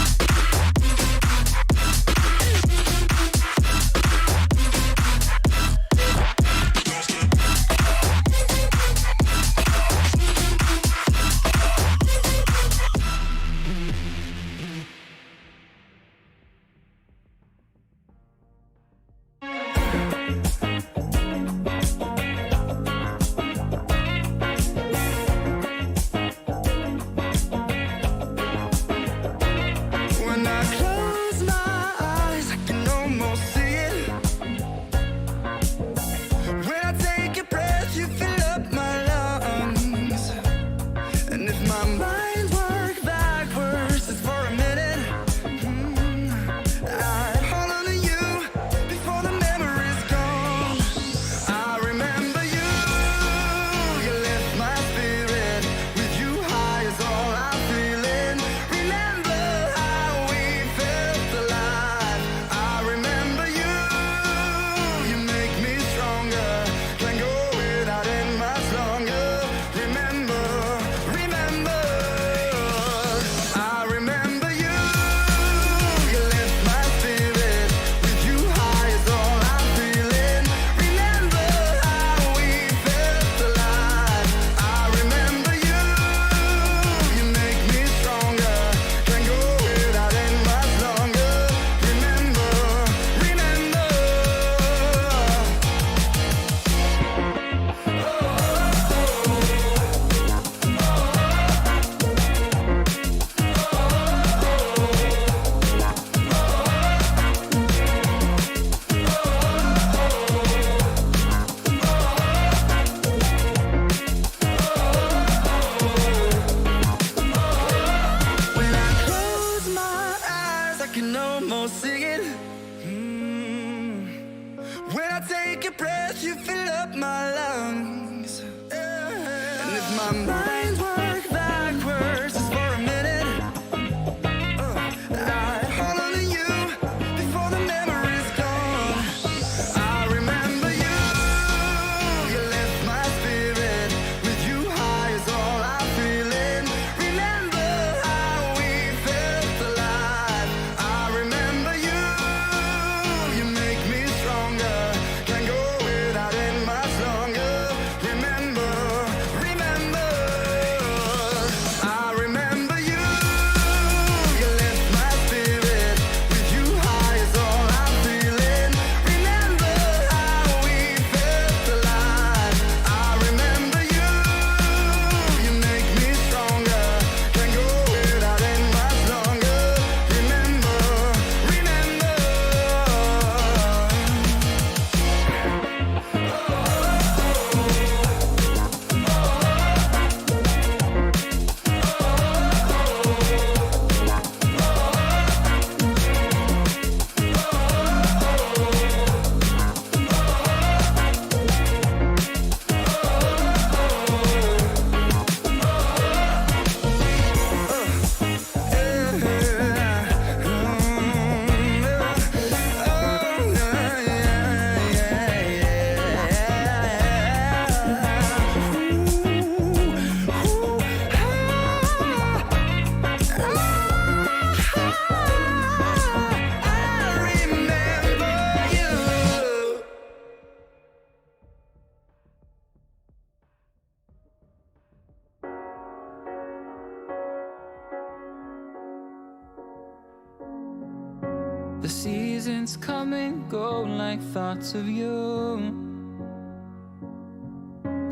The seasons come and go like thoughts of you.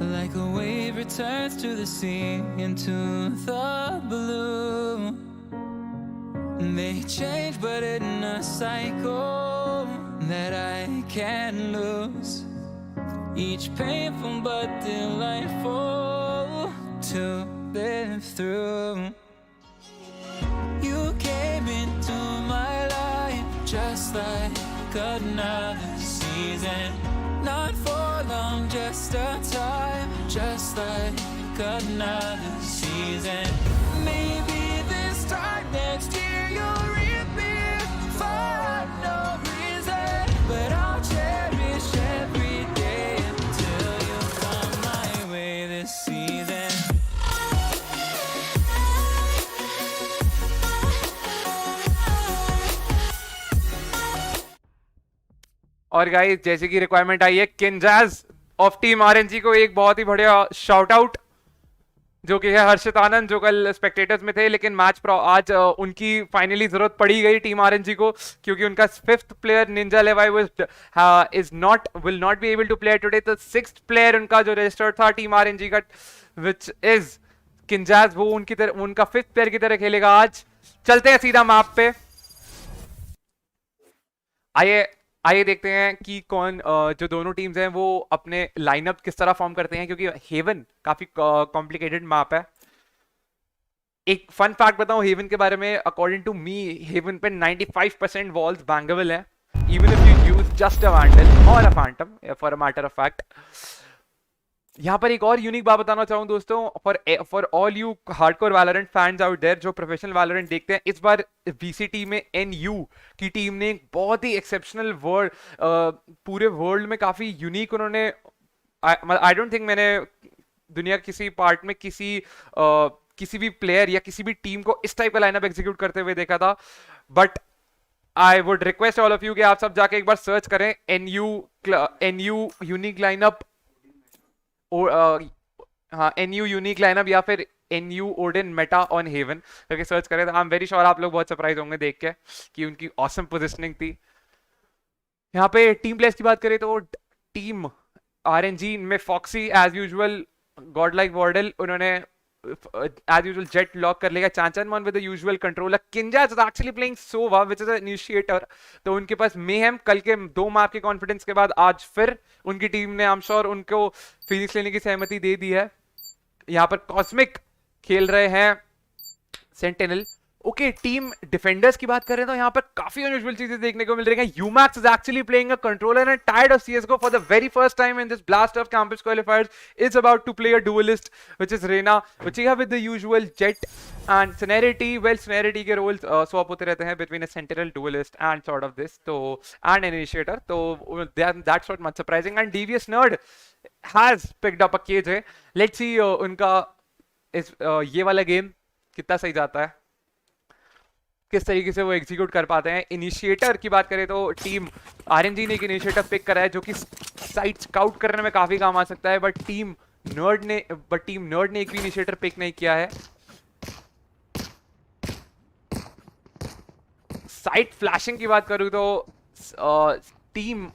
Like a wave returns to the sea into the blue. They change but in a cycle that I can't lose. Each painful but delightful to live through. You came into my life just like another season. Not for long, just a time, just like another season. Maybe this time next year you'll reappear for no reason. But I'll cherish every day until you come my way this season. और guys जैसे कि requirement आई है किंजाज of team RNG को एक बहुत ही बढ़िया shout out, जो कि है हर्षित आनंद, जो कल स्पेक्टेटर्स में थे, लेकिन मैच आज उनकी फाइनली जरूरत पड़ी गई टीम आरएनजी को, क्योंकि उनका 5th प्लेयर निंजा लेवाई will not be able to play today. तो 6th प्लेयर उनका जो रजिस्टर्ड था टीम आरएनजी का, विच इज किंजाज, वो उनका 5th प्लेयर की तरह खेलेगा आज। चलते हैं सीधा मैप पे, आइए देखते हैं कि कौन जो दोनों टीम्स हैं वो अपने लाइनअप किस तरह फॉर्म करते हैं, क्योंकि हेवन काफी कॉम्प्लिकेटेड मैप है। एक फन फैक्ट बताऊं हेवन के बारे में, अकॉर्डिंग टू मी हेवन पे 95% वॉल्स बैंगेबल है, even if you use just a vandal or a phantom for a matter of fact. यहाँ पर एक और यूनिक बात बताना चाहूँ दोस्तों, for all you hardcore Valorant fans out there जो प्रोफेशनल वैलोरेंट देखते हैं, इस बार वीसीटी में एनयू की टीम ने एक बहुत ही एक्सेप्शनल पूरे वर्ल्ड में काफी यूनिक उन्होंने, आई डोंट थिंक मैंने दुनिया किसी पार्ट में किसी भी प्लेयर या किसी भी टीम को इस टाइप का लाइनअप एग्जीक्यूट करते हुए देखा था। But I would request all of you कि आप सब जाके एक बार सर्च करें एनयू यूनिक लाइनअप, हाँ एनयू यूनिक लाइनअप या फिर any Odin meta on Haven करके सर्च करें, तो आई एम वेरी श्योर आप लोग बहुत सरप्राइज होंगे देख के कि उनकी ऑसम पोजिशनिंग थी। यहाँ पे टीम प्लेयर्स की बात करें तो टीम आरएनजी में Foxy as usual god like Wardell, उन्होंने as usual jet lock कर लेगा, चांचनमन with the usual controller, Kinjaz is actually playing Sova which is an initiator, तो उनके पास mayhem कल के 2 मैप के कॉन्फिडेंस के बाद आज फिर उनकी टीम ने आई एम श्योर उनको फिनिक्स लेने की सहमति दे दी है। यहाँ पर कॉस्मिक खेल रहे हैं सेंटिनल। ओके टीम डिफेंडर्स की बात करें तो यहाँ पर काफी अनयूजुअल चीजें देखने को मिल रही हैं। Yumax is actually playing a controller and Tired of CSGO for the very first time in this blast of campus qualifiers is about to play a duelist which is Reyna, which he have with the usual Jett and Serenity. Well Serenity के roles swap होते रहते हैं between a sentinel duelist and sort of this, तो and an initiator, तो that's not much surprising. And DVS nerd has picked up a KJ, let's see उनका इस ये वाला गेम कितना सही जाता है, किस तरीके से वो एग्जीक्यूट कर पाते हैं। इनिशिएटर की बात करें तो टीम आरएनजी ने एक इनिशिएटर पिक करा है जो कि साइट स्काउट करने में काफी काम आ सकता है, बट टीम नर्ड ने एक भी इनिशिएटर पिक नहीं किया है। साइट फ्लैशिंग की बात करूं तो टीम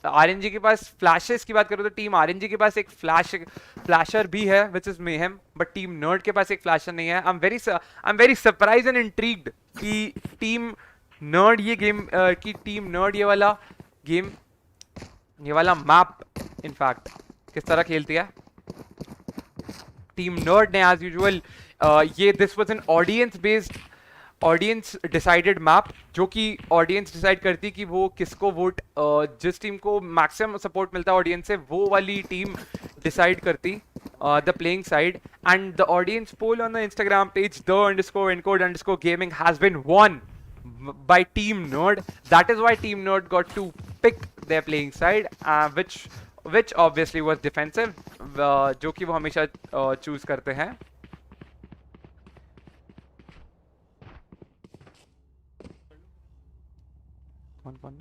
आरएनजी के पास फ्लैशेस की बात करूं तो टीम आरएनजी के पास एक फ्लैशर भी है which is Mayhem, but team Nerd के पास एक फ्लैशर नहीं है। I am very surprise and intrigued कि टीम नर्ड ये वाला मैप इनफैक्ट किस तरह खेलती है। टीम नर्ड ने as usual this was an audience decided map, जो कि ऑडियंस डिसाइड करती कि वो किसको वोट, जिस टीम को मैक्सिमम सपोर्ट मिलता है ऑडियंस से वो वाली टीम डिसाइड करती the playing side. And the audience poll on the Instagram page _encode_gaming has been won by team nerd. That is why team nerd got to pick their playing side, which obviously was defensive, जो कि वो हमेशा choose करते हैं। कौन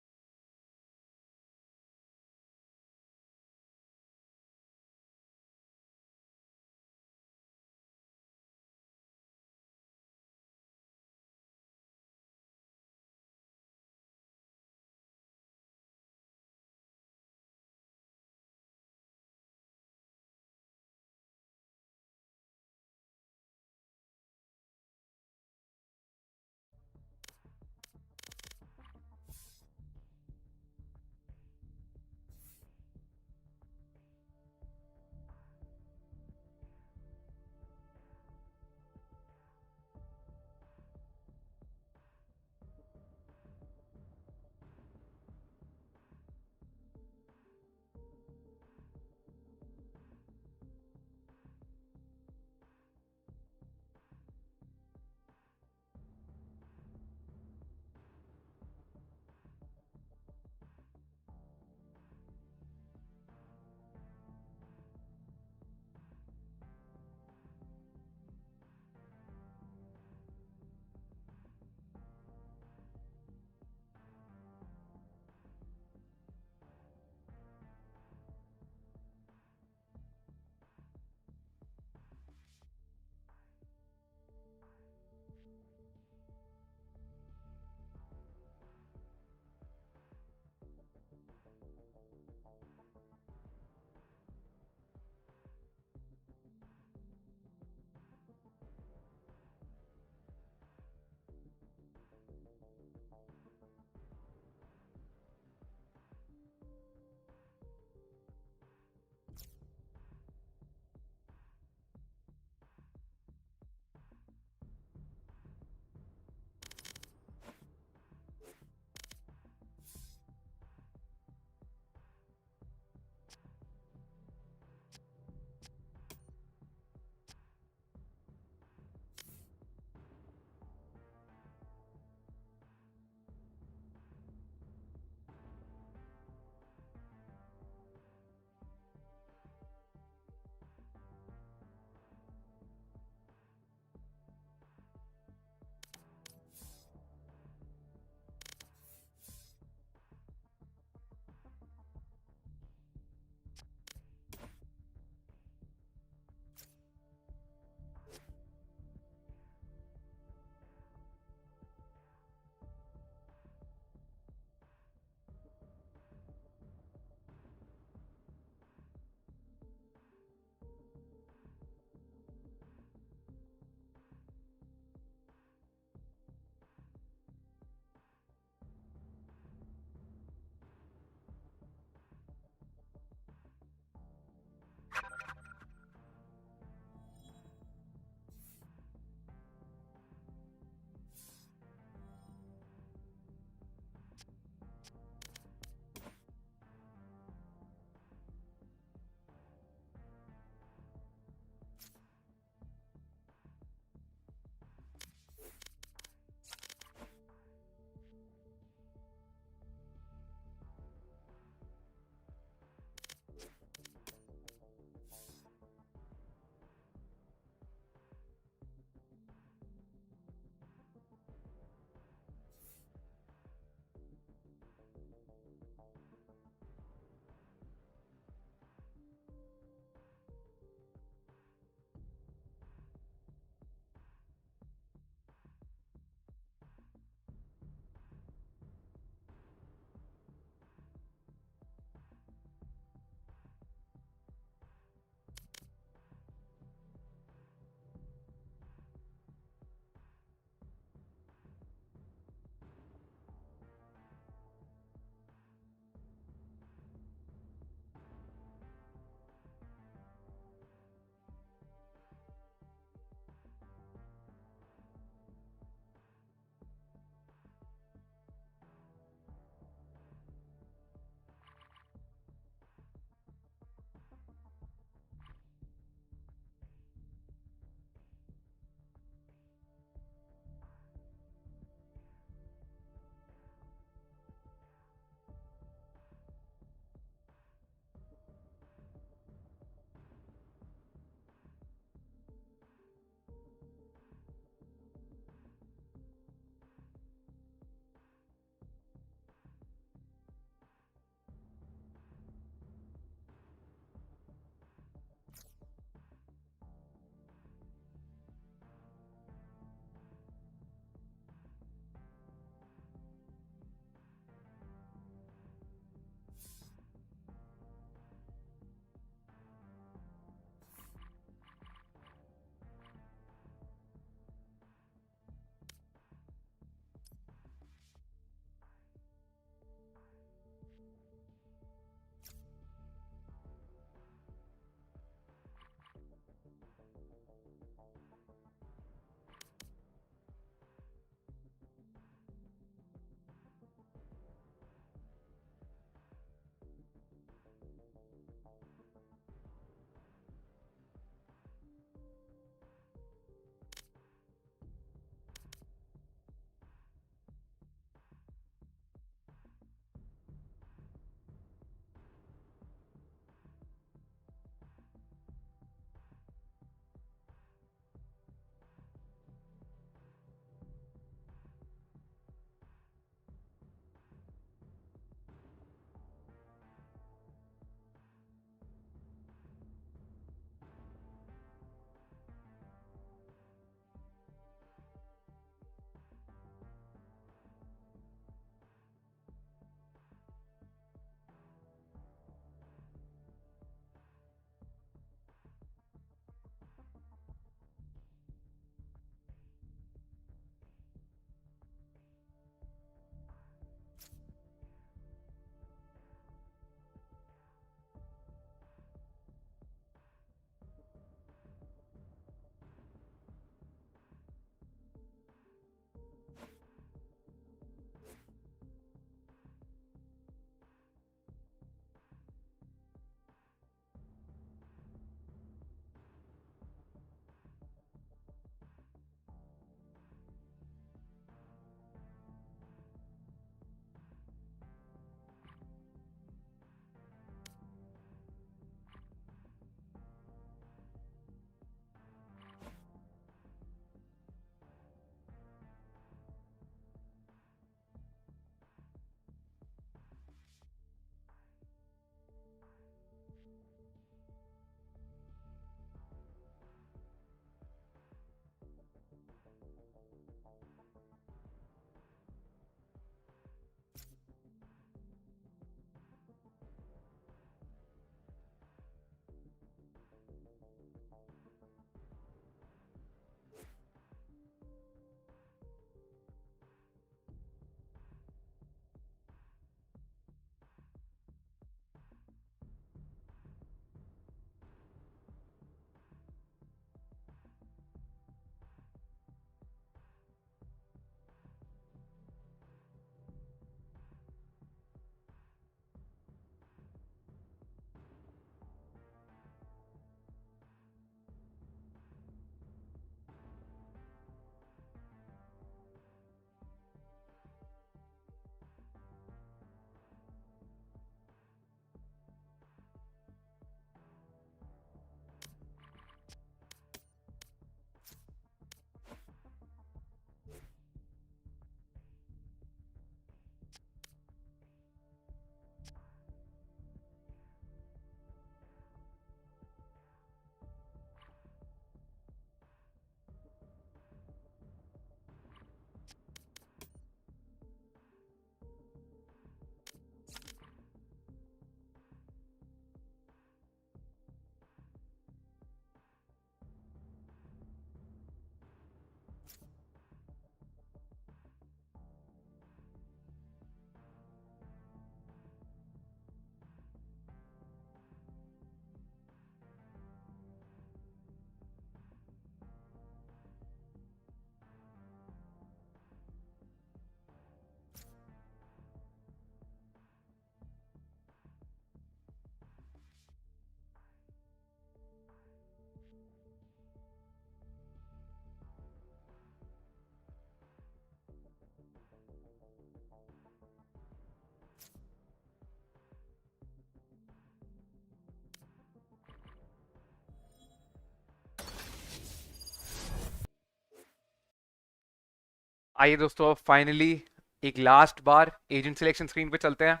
आइए दोस्तों, finally एक लास्ट बार एजेंट सिलेक्शन स्क्रीन पे चलते हैं।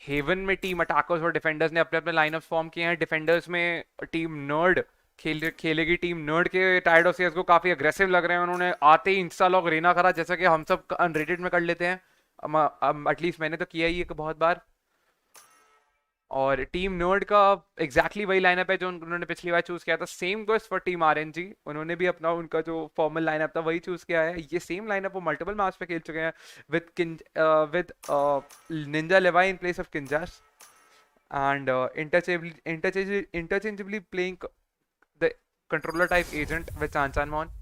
हेवन में टीम अटैकर्स और डिफेंडर्स ने अपने अपने लाइनअप्स फॉर्म किए हैं। डिफेंडर्स में टीम नर्ड खेलेगी। टीम नर्ड के टायर्ड ऑफ सीएस को काफी अग्रेसिव लग रहे हैं। उन्होंने आते ही इंस्टा लॉग रेना करा, जैसा कि हम सब अनरेटेड में कर लेते हैं। एटलीस्ट मैंने तो किया ही एक बहुत बार। और टीम नर्ड का एग्जैक्टली वही लाइनअप है जो उन्होंने पिछली बार चूज किया था। Same goes for team RNG, उन्होंने भी अपना उनका जो फॉर्मल लाइनअप था वही चूज किया है। ये सेम लाइनअप वो मल्टीपल मैच पे खेल चुके हैं with Ninja Levai in place of Kinjaz and interchangeably playing the controller type agent with Chanchan Mon.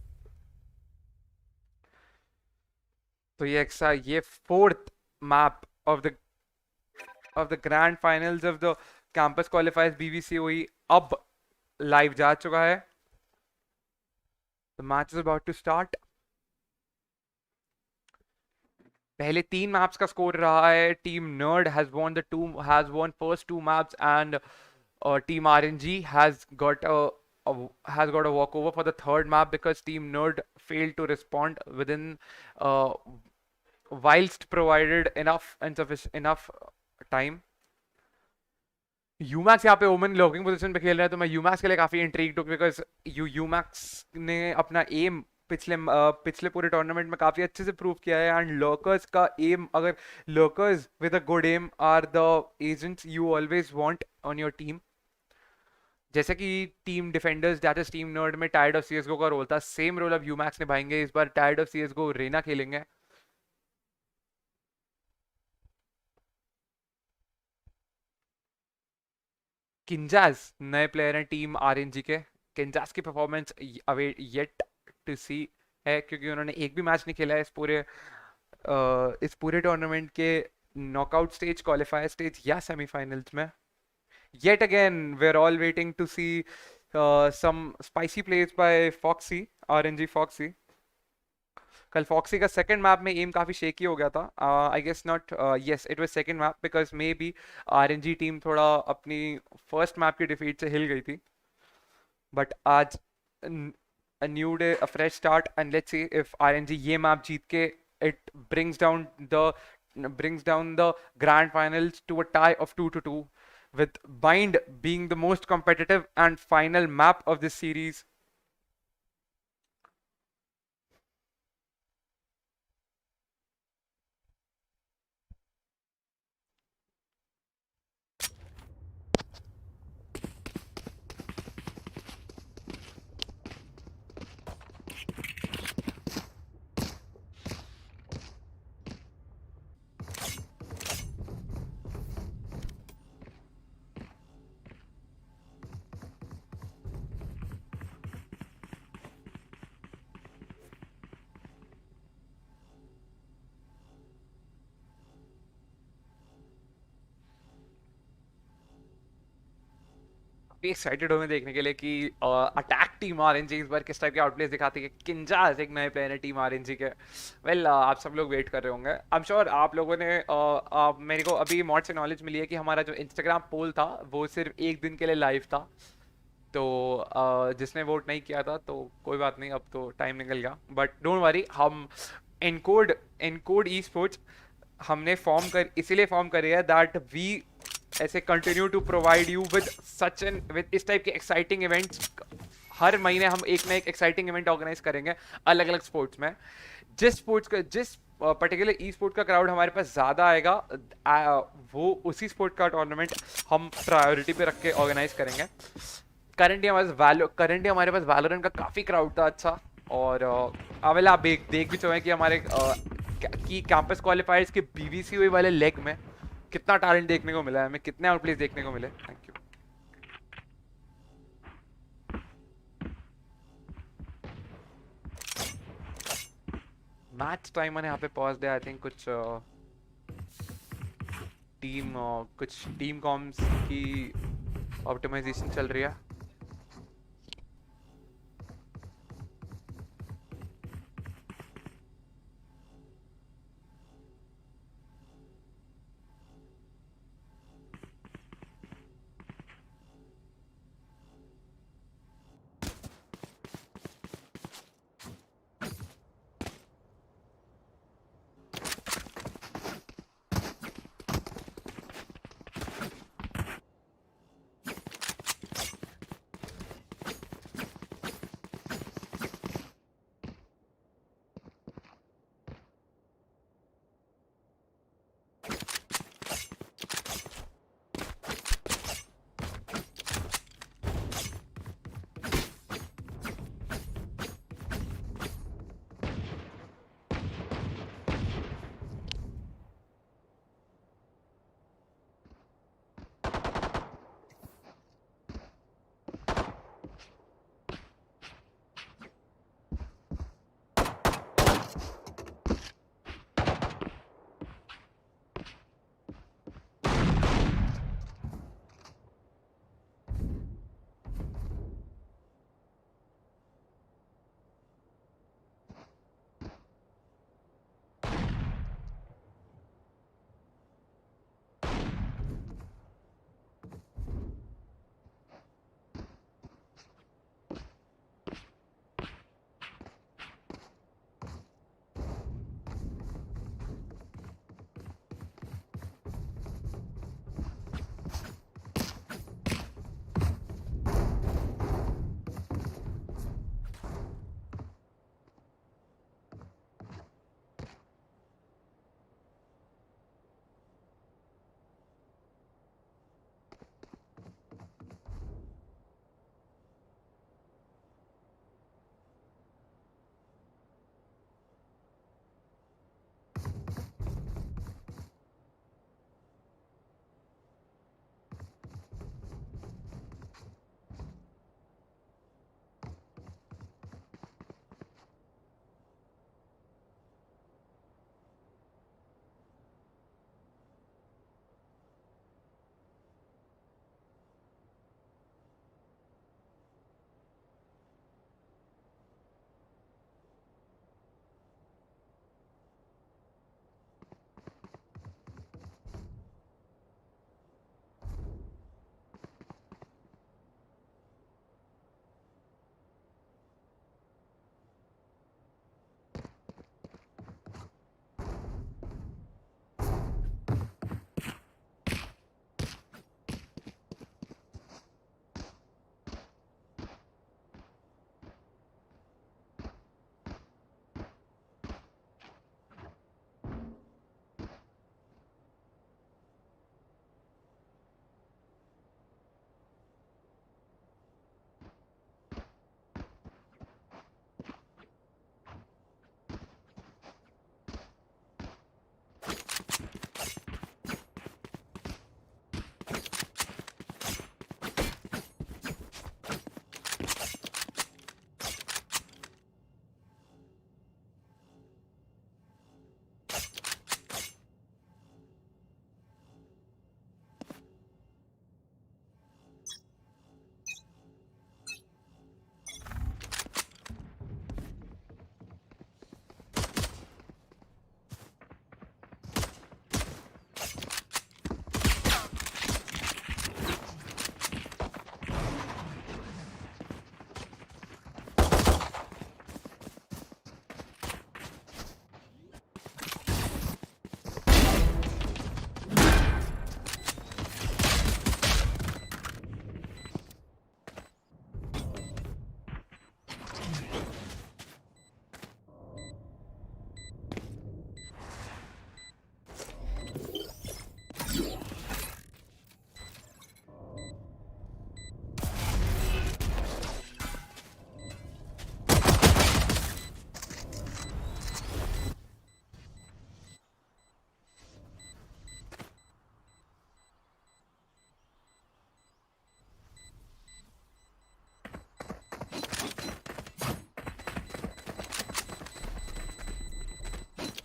तो ये fourth map of the grand finals of the campus qualifiers BVCOE अब live जा चुका है। The match is about to start. पहले 3 maps का score रहा है। Team nerd has won first 2 maps and team RNG has got a walkover for the third map because team nerd failed to respond within whilst provided enough time. यूमैक्स यहाँ पे ओमन locking position पे खेल रहे हैं, तो मैं यूमैक्स के लिए काफी इंट्रीग्ड हूँ बिकॉज यूमैक्स ने अपना एम पिछले पूरे टूर्नामेंट में काफी अच्छे से प्रूव किया है। एंड लर्कर्स का एम, अगर lurkers with a good aim are the agents you always want on your team. जैसे कि team defenders that is team Nerd में टायर्ड ऑफ सीएसगो का रोल था, सेम रोल अब यूमैक्स निभाएंगे। इस बार टायर्ड ऑफ सीएसगो रेना खेलेंगे। किंजास नए प्लेयर हैं टीम आरएनजी के। किंजास की परफॉर्मेंस येट टू सी है, क्योंकि उन्होंने एक भी मैच नहीं खेला है इस पूरे टूर्नामेंट के नॉकआउट स्टेज, क्वालिफायर स्टेज या सेमीफाइनल्स में। Yet again, we're all waiting to see some spicy plays by Foxy, RNG Foxy. कल फॉक्सी का सेकंड मैप में एम काफी शेकी हो गया था। I guess not, yes it was second map because maybe RNG team थोड़ा अपनी first map की डिफीट से हिल गई थी। बट आज a new day, a fresh start, and let's see if RNG ये मैप जीत के it brings down the grand finals to a tie of 2-2, with Bind being the most competitive and final map of this series. Excited हूँ मैं देखने के लिए कि attack team RNG इस बार किस टाइप के आउटप्लेस दिखाती है। किंजास एक नए प्लेयर है टीम आरएनजी के। वेल आप सब लोग वेट कर रहे होंगे। आई एम श्योर आप लोगों ने मेरे को अभी मॉड से नॉलेज मिली है कि हमारा जो इंस्टाग्राम पोल था वो सिर्फ एक दिन के लिए लाइव था, तो जिसने वोट नहीं किया था तो कोई बात नहीं, अब तो टाइम निकल गया। बट डोंट वरी, हम इनकोड ई स्पोर्ट्स हमने इसीलिए फॉर्म करे है दैट वी ऐसे continue to provide you with इस टाइप के एक्साइटिंग इवेंट्स। हर महीने हम एक ना एक एक्साइटिंग इवेंट ऑर्गेनाइज करेंगे अलग अलग स्पोर्ट्स में। जिस पर्टिकुलर ई स्पोर्ट का क्राउड हमारे पास ज़्यादा आएगा वो उसी स्पोर्ट का टूर्नामेंट हम प्रायोरिटी पे रख के ऑर्गेनाइज करेंगे। करंटली हमारे पास वैलोरेंट का काफ़ी क्राउड था अच्छा। और अवेल आप देख भी चाहें कि हमारे कैंपस क्वालिफायर्स के बीवीसीओई वाले लेग में कितना टैलेंट देखने को मिला है, हमें कितने आउटप्लेस देखने को मिले। Thank you. मैच टाइम मैंने यहाँ पे पॉज दिया। आई थिंक कुछ टीम कॉम्स की ऑप्टिमाइजेशन चल रही है।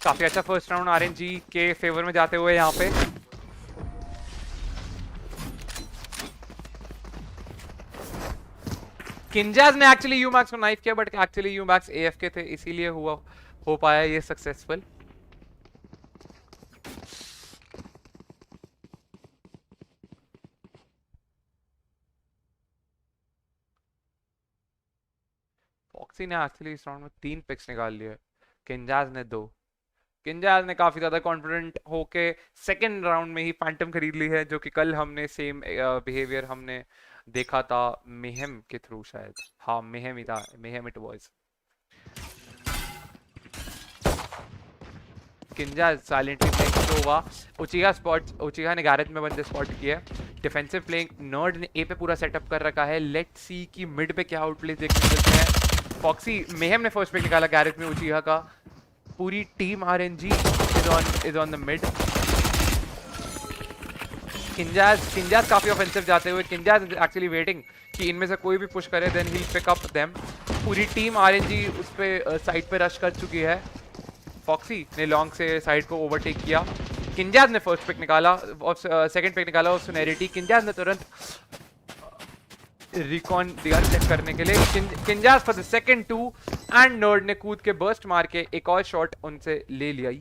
काफी अच्छा फर्स्ट राउंड आरएनजी के फेवर में जाते हुए यहाँ पे। किंजाज ने एक्चुअली यूमैक्स को नाइफ किया, बट एक्चुअली यूमैक्स एएफके थे, इसीलिए हो पाया ये सक्सेसफुल। फॉक्सी ने एक्चुअली इस राउंड में 3 पिक्स निकाल लिए, किंजाज ने 2। किंजाज ने काफी ज्यादा कॉन्फिडेंट होके सेकंड राउंड में ही फैंटम खरीद ली है, जो कि कल हमने सेम बिहेवियर हमने देखा था मेहम के थ्रू शायद। हाँ मेहम ही था, mayhem it was. Kinjaz silently playing होगा। उचिहा ने गैरेज में बंदे स्पॉट किए। डिफेंसिव प्लेइंग नर्ड ने ए पे पूरा सेटअप कर रखा है। लेट्स सी कि मिड पे क्या आउटप्ले देखने मिलते हैं। फॉक्सी मेहम ने फर्स्ट पिक निकाला गैरेज में उचिहा का। पूरी team RNG is on the mid. Kinjaz काफी ऑफेंसिव जाते हुए। किंजाज एक्चुअली वेटिंग कि इनमें से कोई भी पुश करे, then he pick up them. पूरी टीम आरएनजी उस पे साइड पे रश कर चुकी है। फॉक्सी ने लॉन्ग से साइड को ओवरटेक किया। किंजाज ने फर्स्ट पिक निकाला और सेकंड पिक निकाला और सुनेरिटी। किंजाज ने तुरंत रिकॉन दिया चेक करने के लिए। Kinjaz for the second 2 and Nerd ने कूद के बर्स्ट मार के एक और शॉट उनसे ले लिया।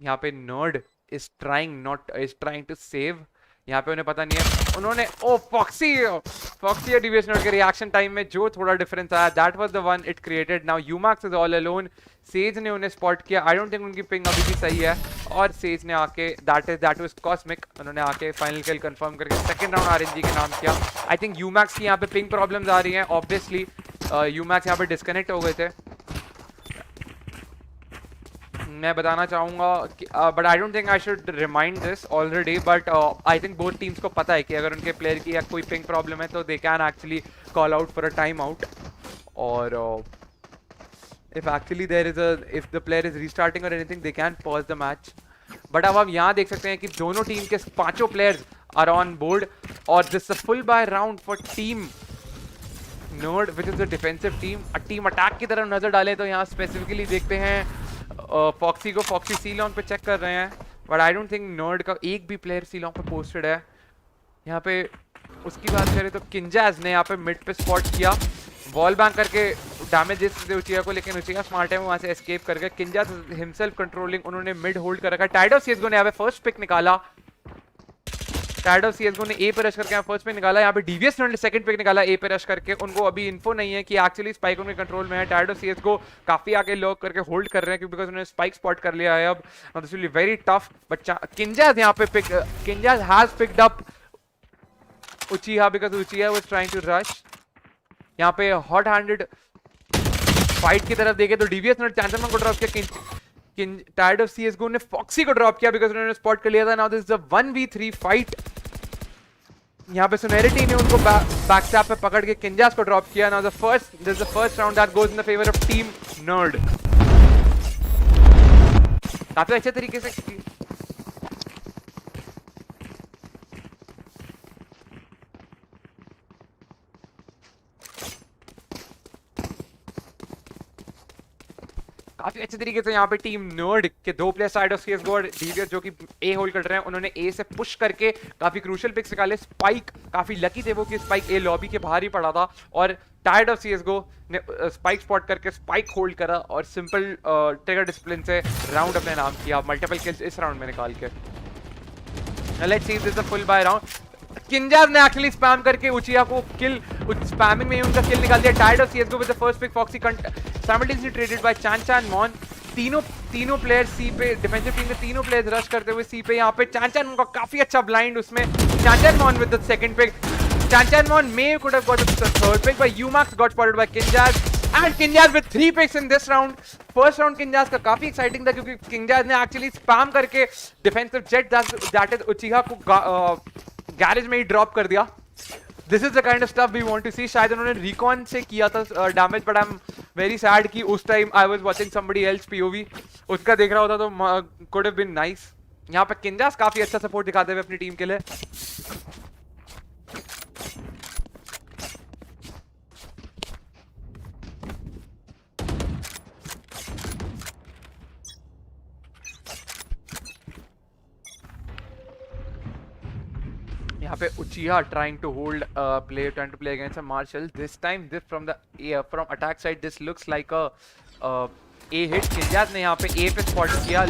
यहाँ पे Nerd is trying to save. यहाँ पे उन्हें पता नहीं है, उन्होंने फॉक्सी या डीवीएस नर्ड के रिएक्शन टाइम में जो थोड़ा डिफरेंस आया, that was the one it created. Now Yumax is all alone. Sage ने उन्हें स्पॉट किया। आई डोंट थिंक उनकी पिंग अभी भी सही है, और सेज ने आके दैट वाज कॉस्मिक, उन्होंने आके फाइनल किल कंफर्म करके सेकंड राउंड आरएनजी के नाम किया। आई थिंक यूमैक्स की यहाँ पे पिंग प्रॉब्लम्स आ रही हैं। ऑब्वियसली यूमैक्स यहाँ पे डिस्कनेक्ट हो गए थे। मैं बताना चाहूंगा कि but I don't think I should remind this already, but I think both teams को पता है कि अगर उनके प्लेयर की या कोई पिंग प्रॉब्लम है तो they can actually call out for a time out. और if actually there is if the player is restarting or anything, they can pause the match. But अब आप यहाँ देख सकते हैं कि दोनों टीम के 5 players are on board, और this is a full buy round for team Nerd, which is a defensive team. Team attack की तरफ नजर डालें तो यहाँ स्पेसिफिकली देखते हैं फॉक्सी को। फॉक्सी सी लॉन्ग पे चेक कर रहे हैं, but I don't think nerd का एक भी प्लेयर सी लॉन्ग पे पोस्टेड है। यहाँ पे उसकी बात करें तो किंजाज ने यहाँ पे मिड पे स्पॉट किया, वॉल बैंक करके डैमेज दे सकते उचिहा को, लेकिन उचिहा स्मार्ट है, वहां से एस्केप कर गया। किंजाज हिमसेल्फ कंट्रोलिंग, उन्होंने मिड होल्ड कर रखा। टाइड ऑफ सीएसगो ने यहाँ पे फर्स्ट पिक निकाला। टाइड ऑफ सीएसगो ने ए पे रश करके यहाँ फर्स्ट पिक निकाला। यहाँ पे डीवीएस ने सेकंड पिक निकाला ए पे रश करके। उनको अभी इन्फो नहीं है कि एक्चुअली स्पाइक उनके कंट्रोल में है। टाइड ऑफ सीएसगो काफी आगे लॉक करके होल्ड कर रहे हैं क्योंकि उन्होंने स्पाइक स्पॉट कर लिया है। अब this will be very tough, but Kinjaz यहाँ पे Kinjaz has picked up Uchiha because Uchiha was trying to rush. यहाँ पे हॉट हैंडेड फाइट की तरफ देखे तो डीवीएस ने चैंसमैन को ड्रॉप किया। टायर्ड ऑफ सीएसगो ने फॉक्सी को ड्रॉप किया बिकॉज़ उन्होंने स्पॉट कर लिया था। Now this is a 1v3 fight. यहाँ पे सुनेरिटी ने उनको बैकस्टैप पे पकड़ के किंजास को ड्रॉप किया। Now this is the first round that goes in the favour of team nerd. काफी अच्छे तरीके से यहाँ पे टीम नर्ड के 2 प्लेयर साइड ऑफ सीएसगो और डीवीएस जो कि ए होल्ड कर रहे हैं, उन्होंने ए से पुश करके काफी क्रूशियल पिक्स निकाले। स्पाइक काफी लकी थे वो कि स्पाइक ए लॉबी के बाहर ही पड़ा था, और टायर्ड ऑफ सीएसगो ने स्पाइक स्पॉट करके स्पाइक होल्ड करा और सिंपल ट्रिगर डिसिप्लिन से राउंड अपने नाम किया। मल्टीपल किल्स इस राउंड में निकाल के। Let's see this is a full buy round. Kinjaz ने एक्चुअली स्पैम करके उचिहा को किल, स्पैमिंग में ही उनका किल निकाल दिया। Tired of CSGO with the first pick. Foxy simultaneously traded by Chan Mon. तीनों प्लेयर सी पे, डिफेंसिव टीम के तीनों प्लेयर्स रश करते हुए सी पे। यहाँ पे चान मॉन का काफी अच्छा ब्लाइंड, उसमें Chan Mon with the second pick. Chan Mon may could have got the third pick, but UMAX got spotted by Kinjaz, and Kinjaz with 3 picks in this round. First round Kinjaz का काफी exciting था क्योंकि Kinjaz ने actually spam करके defensive Jett that is Uchiha को garage में ही drop कर दिया। This is the kind of stuff we want to see. शायद उन्होंने रिकॉन से किया था damage, but I am very sad कि उस time I was watching somebody else POV, उसका देख रहा होता तो कुड हैव बीन नाइस। यहाँ पे किंजास काफी अच्छा सपोर्ट दिखाते हुए अपनी टीम के लिए। पे Uchiha trying to play against a Marshall. This time, this from attack side, this looks like a A hit. Kinjaz ने यहाँ पे A पे spot किया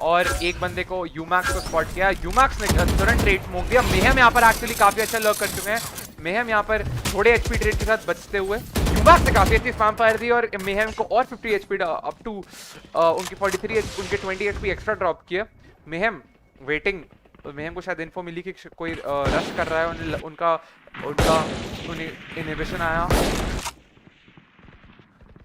और एक बंदे को Umax को spot किया. Umax ने तुरंत trade smoke दिया. Mayhem यहाँ पर actually काफी अच्छा lurk कर चुके हैं. Mayhem यहाँ पर थोड़े HP trade के साथ बचते हुए. Umax ने काफी अच्छी spam fire दी और Mayhem को और 50 HP up to उनकी 43 उनके 20 HP extra drop किया. Mayhem waiting. Mayhem को शायद इन्फो मिली कि कोई रश कर रहा है. उनका इनहिबिशन आया.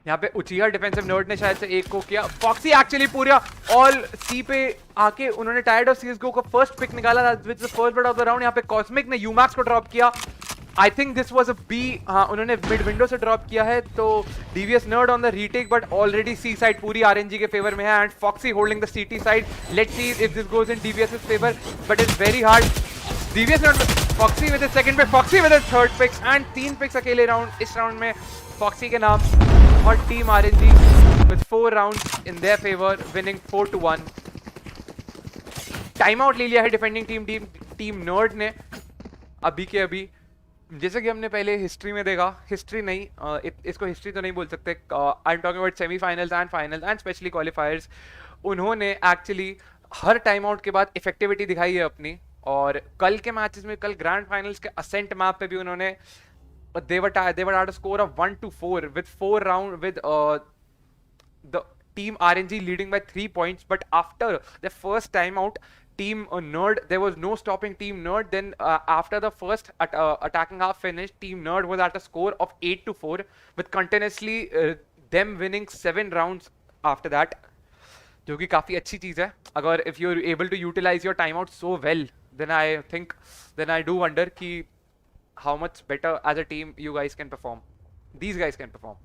यहाँ पे Uchiha डिफेंसिव नर्ड ने शायद से एक को किया. फॉक्सी एक्चुअली पूरा ऑल सी पे आके उन्होंने टायर्ड ऑफ सीएसगो का फर्स्ट पिक निकाला with the first blood of the round. यहाँ पे कॉस्मिक ने यूमैक्स को ड्रॉप किया. I think this was a B. हाँ, उन्होंने मिड विंडो से ड्रॉप किया है. तो DVS Nerd on the retake but already C side पूरी आरएनजी के फेवर में है and Foxy holding the CT side. Let's see if this goes in DVS favour but it's very hard. DVS Nerd Foxy with second pick, Foxy with third pick and 3 picks अकेले round इस round में Foxy के नाम. और team RNG with 4 rounds in their favor, winning 4-1. Time out ले लिया है defending team Nerd ने अभी के अभी. जैसे कि हमने पहले हिस्ट्री में देखा, हिस्ट्री नहीं, इसको हिस्ट्री तो नहीं बोल सकते. I am talking about semifinals and finals and specially क्वालिफायर्स. उन्होंने एक्चुअली हर टाइम आउट के बाद इफेक्टिविटी दिखाई है अपनी. और कल के मैचेस में, कल ग्रैंड फाइनल्स के असेंट मैप पे भी उन्होंने they were at a score of 1-4 with 4 round with the team RNG leading by 3 points. But after the first time out, team Nerd, there was no stopping team Nerd. Then after the first attacking half finished, team Nerd was at a score of 8-4 with continuously them winning 7 rounds after that, जो कि काफी अच्छी चीज है. अगर if you're able to utilize your timeout so well, then I do wonder कि how much better as a team you guys can perform. These guys can perform.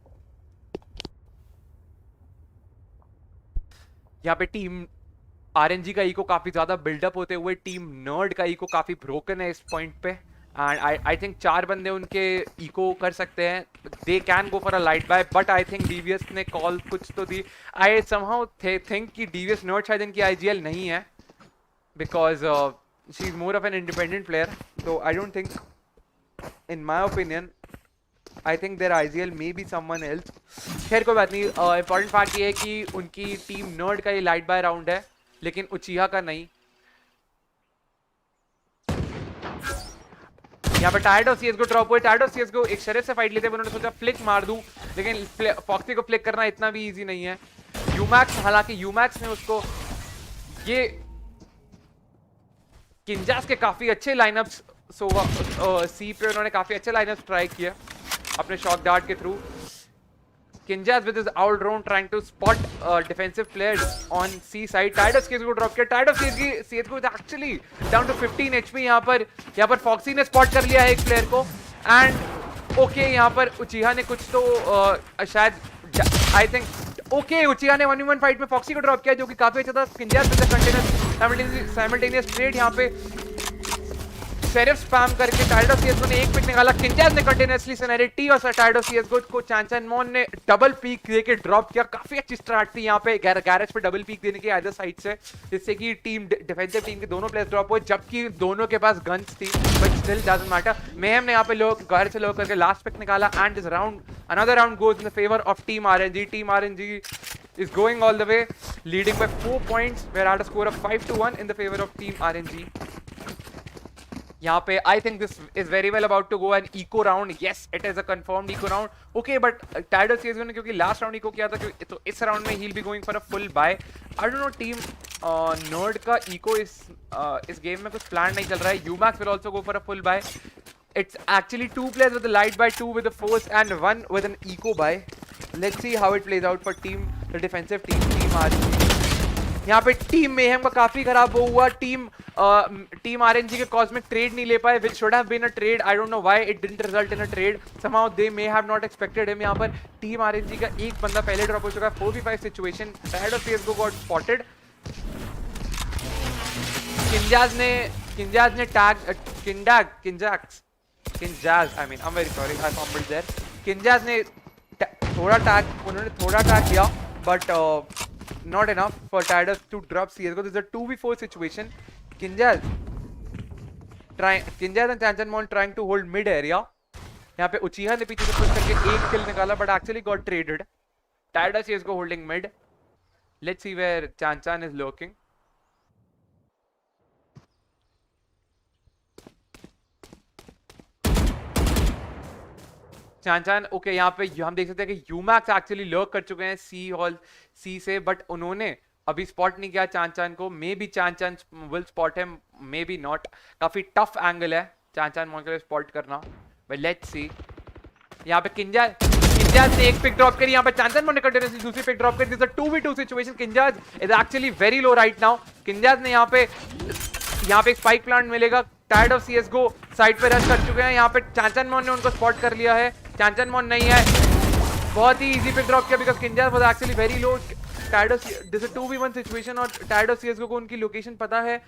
यहाँ पे टीम आरएनजी का इको काफी ज्यादा बिल्डअप होते हुए team Nerd का eco काफी ब्रोकन है इस पॉइंट पे. एंड आई थिंक 4 बंदे उनके इको कर सकते हैं. They can go for a light buy but I think DVS ने कॉल कुछ तो दी. आई समहाउ थिंक कि डीवीएस नर्ड शायद इनकी आईजीएल नहीं है because she is more of an independent player. तो I don't think, in my opinion, I think their IGL may be someone else. खैर कोई बात नहीं. important fact ये है कि उनकी टीम नर्ड का ये लाइट बाय राउंड है लेकिन Uchiha का नहीं. यहाँ पे टायर्ड ऑफ सीएसगो ड्रॉप हुए. टायर्ड ऑफ सीएसगो एक शरीफ से फाइट लेते हैं. उन्होंने सोचा फ्लिक मार दूं लेकिन फॉक्सी को फ्लिक करना इतना भी इजी नहीं है. यूमैक्स, हालांकि यूमैक्स ने उसको ये किंजास के काफी अच्छे लाइनअप्स सी पे उन्होंने काफी अच्छे लाइनअप्स ट्राई किया अपने शॉक डार्ट के through. Kinjaz with his out round trying to spot defensive players on C side. Tired of CSGO drop किया. Tired of CSGO is actually down to 15 HP. यहाँ पर Foxy ने spot कर लिया है एक player को and okay यहाँ पर Uchiha ने कुछ तो शायद I think okay Uchiha ने 1v1 fight में Foxy को drop किया जो कि काफी अच्छा था. Kinjaz with the continuous simultaneous trade यहाँ पे शेरिफ स्पैम करके टायर्ड ऑफ सीएसगो ने एक पिक निकाला. किंजाज ने कंटिन्यूअसली सनेरिटी और टायर्ड ऑफ सीएसगो को चांचन मोन ने डबल पीक देके ड्रॉप किया. काफी अच्छी स्टार्ट थी यहाँ पे गैरेज पे डबल पीक देने की आइदर साइड से, जिससे कि टीम डिफेंसिव टीम के दोनों प्लेयर्स ड्रॉप हुए जबकि दोनों के पास गन्स थी. But still doesn't matter. Mayhem ने यहाँ पे गैरेज से लो करके लास्ट पिक निकाला and this round another round goes in the favour of team RNG. Team RNG is going all the way, leading by 4 points. We're at a score of 5-1 in the favor of team RNG. यहाँ पे I think this is very well about to go an eco round. Yes, it is a confirmed eco round. Okay, but Tired of CSGO ने क्योंकि last round eco किया था तो इस round में he'll be going for a full buy. I don't know team Nerd का eco इस game में कुछ plan नहीं चल रहा है. Umax will also go for a full buy. It's actually 2 players with the light buy, 2 with the force and 1 with an eco buy. Let's see how it plays out for the defensive team RNG. यहाँ पे team mayhem का काफी खराब हुआ. Team RNG के cosmic trade नहीं ले पाए which should have been a trade. I don't know why it didn't result in a trade. Somehow they may have not expected him. यहाँ पर टीम आरएनजी का एक बंदा पहले ड्रॉप हो चुका है. 4v5 situation. Tired of CSGO got spotted. किंजाज ने Kinjaz, I mean, I'm very sorry, I fumbled there. Kinjaz ने उन्होंने थोड़ा टैग किया, but not enough for Tired to drop CSGO. This is a 2v4 situation. Kinjaz Kinjaz and Chanchanmon trying to hold mid area. यहाँ पे उचीहा ने पीछे से push करके एक किल निकाला, but actually got traded. Tired CSGO holding mid. Let's see where Chanchan is lurking. Chanchan okay, यहाँ पे हम देख सकते हैं कि यूमैक्स एक्चुअली लर्क कर चुके हैं सी हॉल सी से, बट उन्होंने अभी स्पॉट नहीं किया चांचान को. Maybe Chanchan will spot him, maybe not. काफी टफ एंगल है चांचान मोन के लिए स्पॉट करना, बट लेट्स सी. यहाँ पे किंजाज ने एक पिक ड्रॉप करी, यहाँ पे चांचान मोन ने कंटिन्यूअसली दूसरी पिक ड्रॉप करी. This is a 2v2 situation. Kinjaz is actually very low right now. Kinjaz ने यहाँ पे एक स्पाइक प्लांट मिलेगा. टायर्ड ऑफ CSGO साइड पे रश कर चुके हैं. यहाँ पे चांचनमोन ने उनको स्पॉट कर लिया है. चांचनमोन नहीं है, बहुत ही इजी पिक ड्रॉप किया because Kinjaz was actually very low. Tired of this is 2v1 situation और टायर्ड ऑफ CSGO को उनकी लोकेशन पता है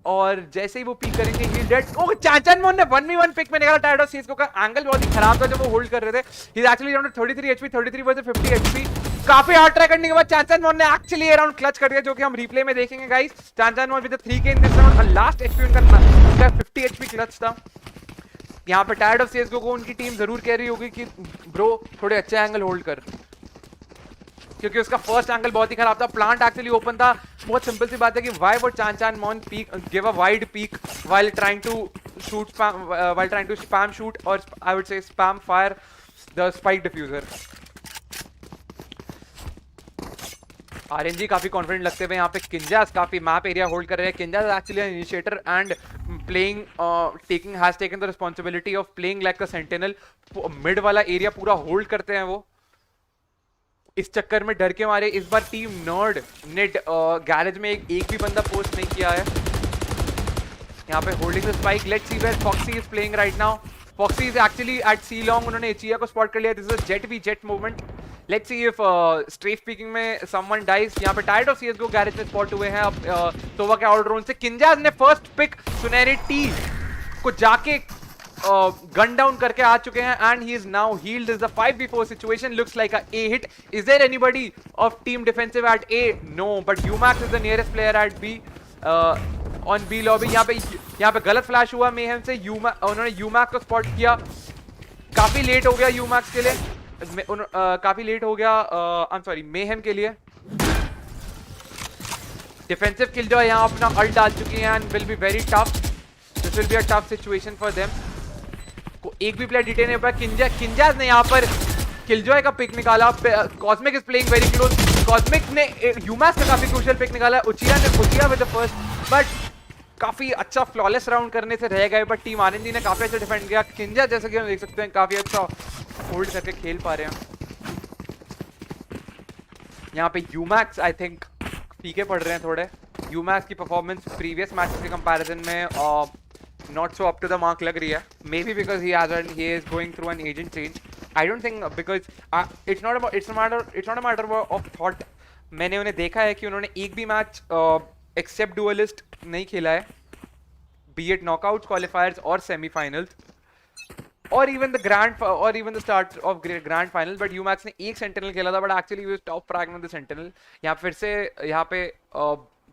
और जैसे ही वो पीक करेंगे ही डेड. ओह, चांचनमोन ने 1v1 पिक में निकाला. टायर्ड ऑफ CSGO का एंगल बहुत ही खराब था जब वो होल्ड कर रहे थे. He is actually around 33 HP, 33 versus 50 HP. काफी हार्ड ट्राई करने के बाद चांचनमोन ने एक्चुअली अराउंड क्लच कर दिया, जो कि हम रिप्ले में देखेंगे guys. Chanchanmon with 3k in this round. Last HP उनका 50 HP क्लच था. यहाँ पे टायर्ड ऑफ CSGO को उनकी टीम जरूर कह रही होगी कि ब्रो थोड़े अच्छे एंगल होल्ड कर, क्योंकि उसका फर्स्ट एंगल बहुत ही खराब था. प्लांट एक्चुअली ओपन था. बहुत सिंपल सी बात है कि why would Chanchanmon peek give a wide peek while trying to spam shoot or I would say spam fire the spike diffuser. RNG काफी कॉन्फिडेंट लगते हुए यहाँ पे किंजाज काफी मैप एरिया होल्ड कर रहे हैं. Kinjaz actually an initiator and playing has taken the responsibility of playing like a sentinel. Mid वाला एरिया पूरा होल्ड करते हैं वो. इस चक्कर में डर के मारे इस बार टीम नर्ड ने गैरेज में एक भी बंदा पोस्ट नहीं किया है. यहाँ पे holding the spike. Let's see where Foxy is playing right now. Foxy is actually at C long. उन्होंने एचिया को स्पॉट कर लिया. This is a Jett v Jett movement. Let's see if strafe picking में समवन डाइज. यहाँ पे tired of CSGO garage में spot हुए हैं अब तोवा के आउट ड्रोन से. किंजाज ने फर्स्ट पिक सुनहरे टी को जाके गन डाउन करके आ चुके हैं and he is now healed. Is the 5v4 situation. Looks like a A hit. Is there anybody of team defensive at A? No, but Yumax is the nearest player at B on B lobby. यहाँ पे गलत flash हुआ mayhem से. उन्होंने यूमैक्स को spot किया. काफी late हो गया यूमैक्स के लिए. काफी लेट हो गया आई एम सॉरी मेहम के लिए. डिफेंसिव किल जो है यहाँ अपना अल्ट डाल चुकी है and will be very tough. This will be a tough situation for them. को एक भी प्लेयर डिटेन नहीं पाया. किंजाज ने यहाँ पर किलजॉय का पिक निकाला. Cosmic is playing very close. Cosmic ने यूमैक्स का काफी क्रूशियल पिक निकाला. उचिया विद द फर्स्ट, बट काफी अच्छा फ्लॉलेस राउंड करने से रह गए. बट टीम RNG ने काफी अच्छा डिफेंड किया. किंजाज जैसे कि हम देख सकते हैं काफी अच्छा होल्ड करके खेल पा रहे हैं. यहाँ पे यूमैक्स आई थिंक फीके पड़ रहे हैं थोड़े. यूमैक्स की परफॉर्मेंस प्रीवियस मैचेस के कंपैरिजन में not so up to the mark लग रही है. Maybe because he is going through an agent change. I don't think because it's not a matter of thought. मैंने उन्हें देखा है कि उन्होंने एक भी मैच एक्सेप्ट डुअलिस्ट नहीं खेला है, be it knockouts, qualifiers और semi-finals or even the start of grand final. But UMAX ने एक sentinel खेला था, but actually he was top frag with the sentinel. यहाँ पे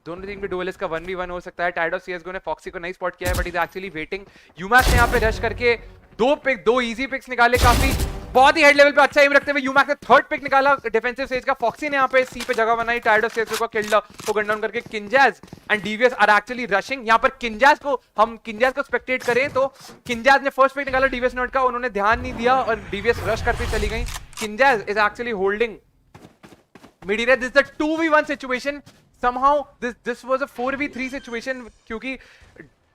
दोनों टीम के डुएलिस्ट का 1v1 हो सकता है. टायर्ड ऑफ CSGO ने फॉक्सी को नहीं स्पॉट किया है, बट इज एक्चुअली वेटिंग. यूमैक्स ने यहाँ पे रश करके दो इजी पिक्स निकाले. काफी बहुत ही हेड लेवल पे अच्छा एम रखते हुए यूमैक्स ने थर्ड पिक निकाला डिफेंसिव स्टेज का. फॉक्सी ने यहाँ पे सी पे जगह बनाई. टायर्ड ऑफ CSGO को किल्ड को गन डाउन करके Kinjaz and DVS are actually rushing. यहाँ पर किंजाज को स्पेक्टेट करें तो किंजाज ने फर्स्ट पिक निकाला डीवीएस नोट का. उन्होंने ध्यान नहीं दिया और डीवीएस रश करती चली गई. Kinjaz is actually holding mid area. This is the 2v1 situation. Somehow this was a 4v3 situation क्योंकि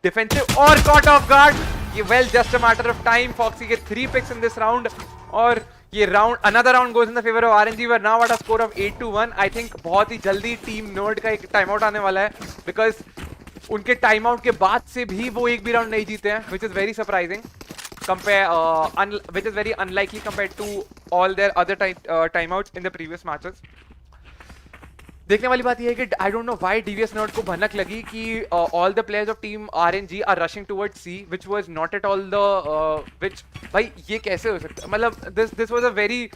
defensive और caught off guard. ये well just a matter of time. Foxy के 3 picks in this round और ये another round goes in the favor of RNG. We're now at a score of 8-1. I think बहुत ही जल्दी team nerd का एक time out आने वाला है because उनके टाइम आउट के बाद से भी वो एक भी राउंड नहीं जीते हैं, which is very surprising. Which is very unlikely compared to all their other timeouts in the previous matches. देखने वाली बात यह है कि I don't know why DVS not को भनक लगी कि all the players of team RNG are rushing towards C, which was not at all the which. भाई ये कैसे हो सकता है? मतलब this was a very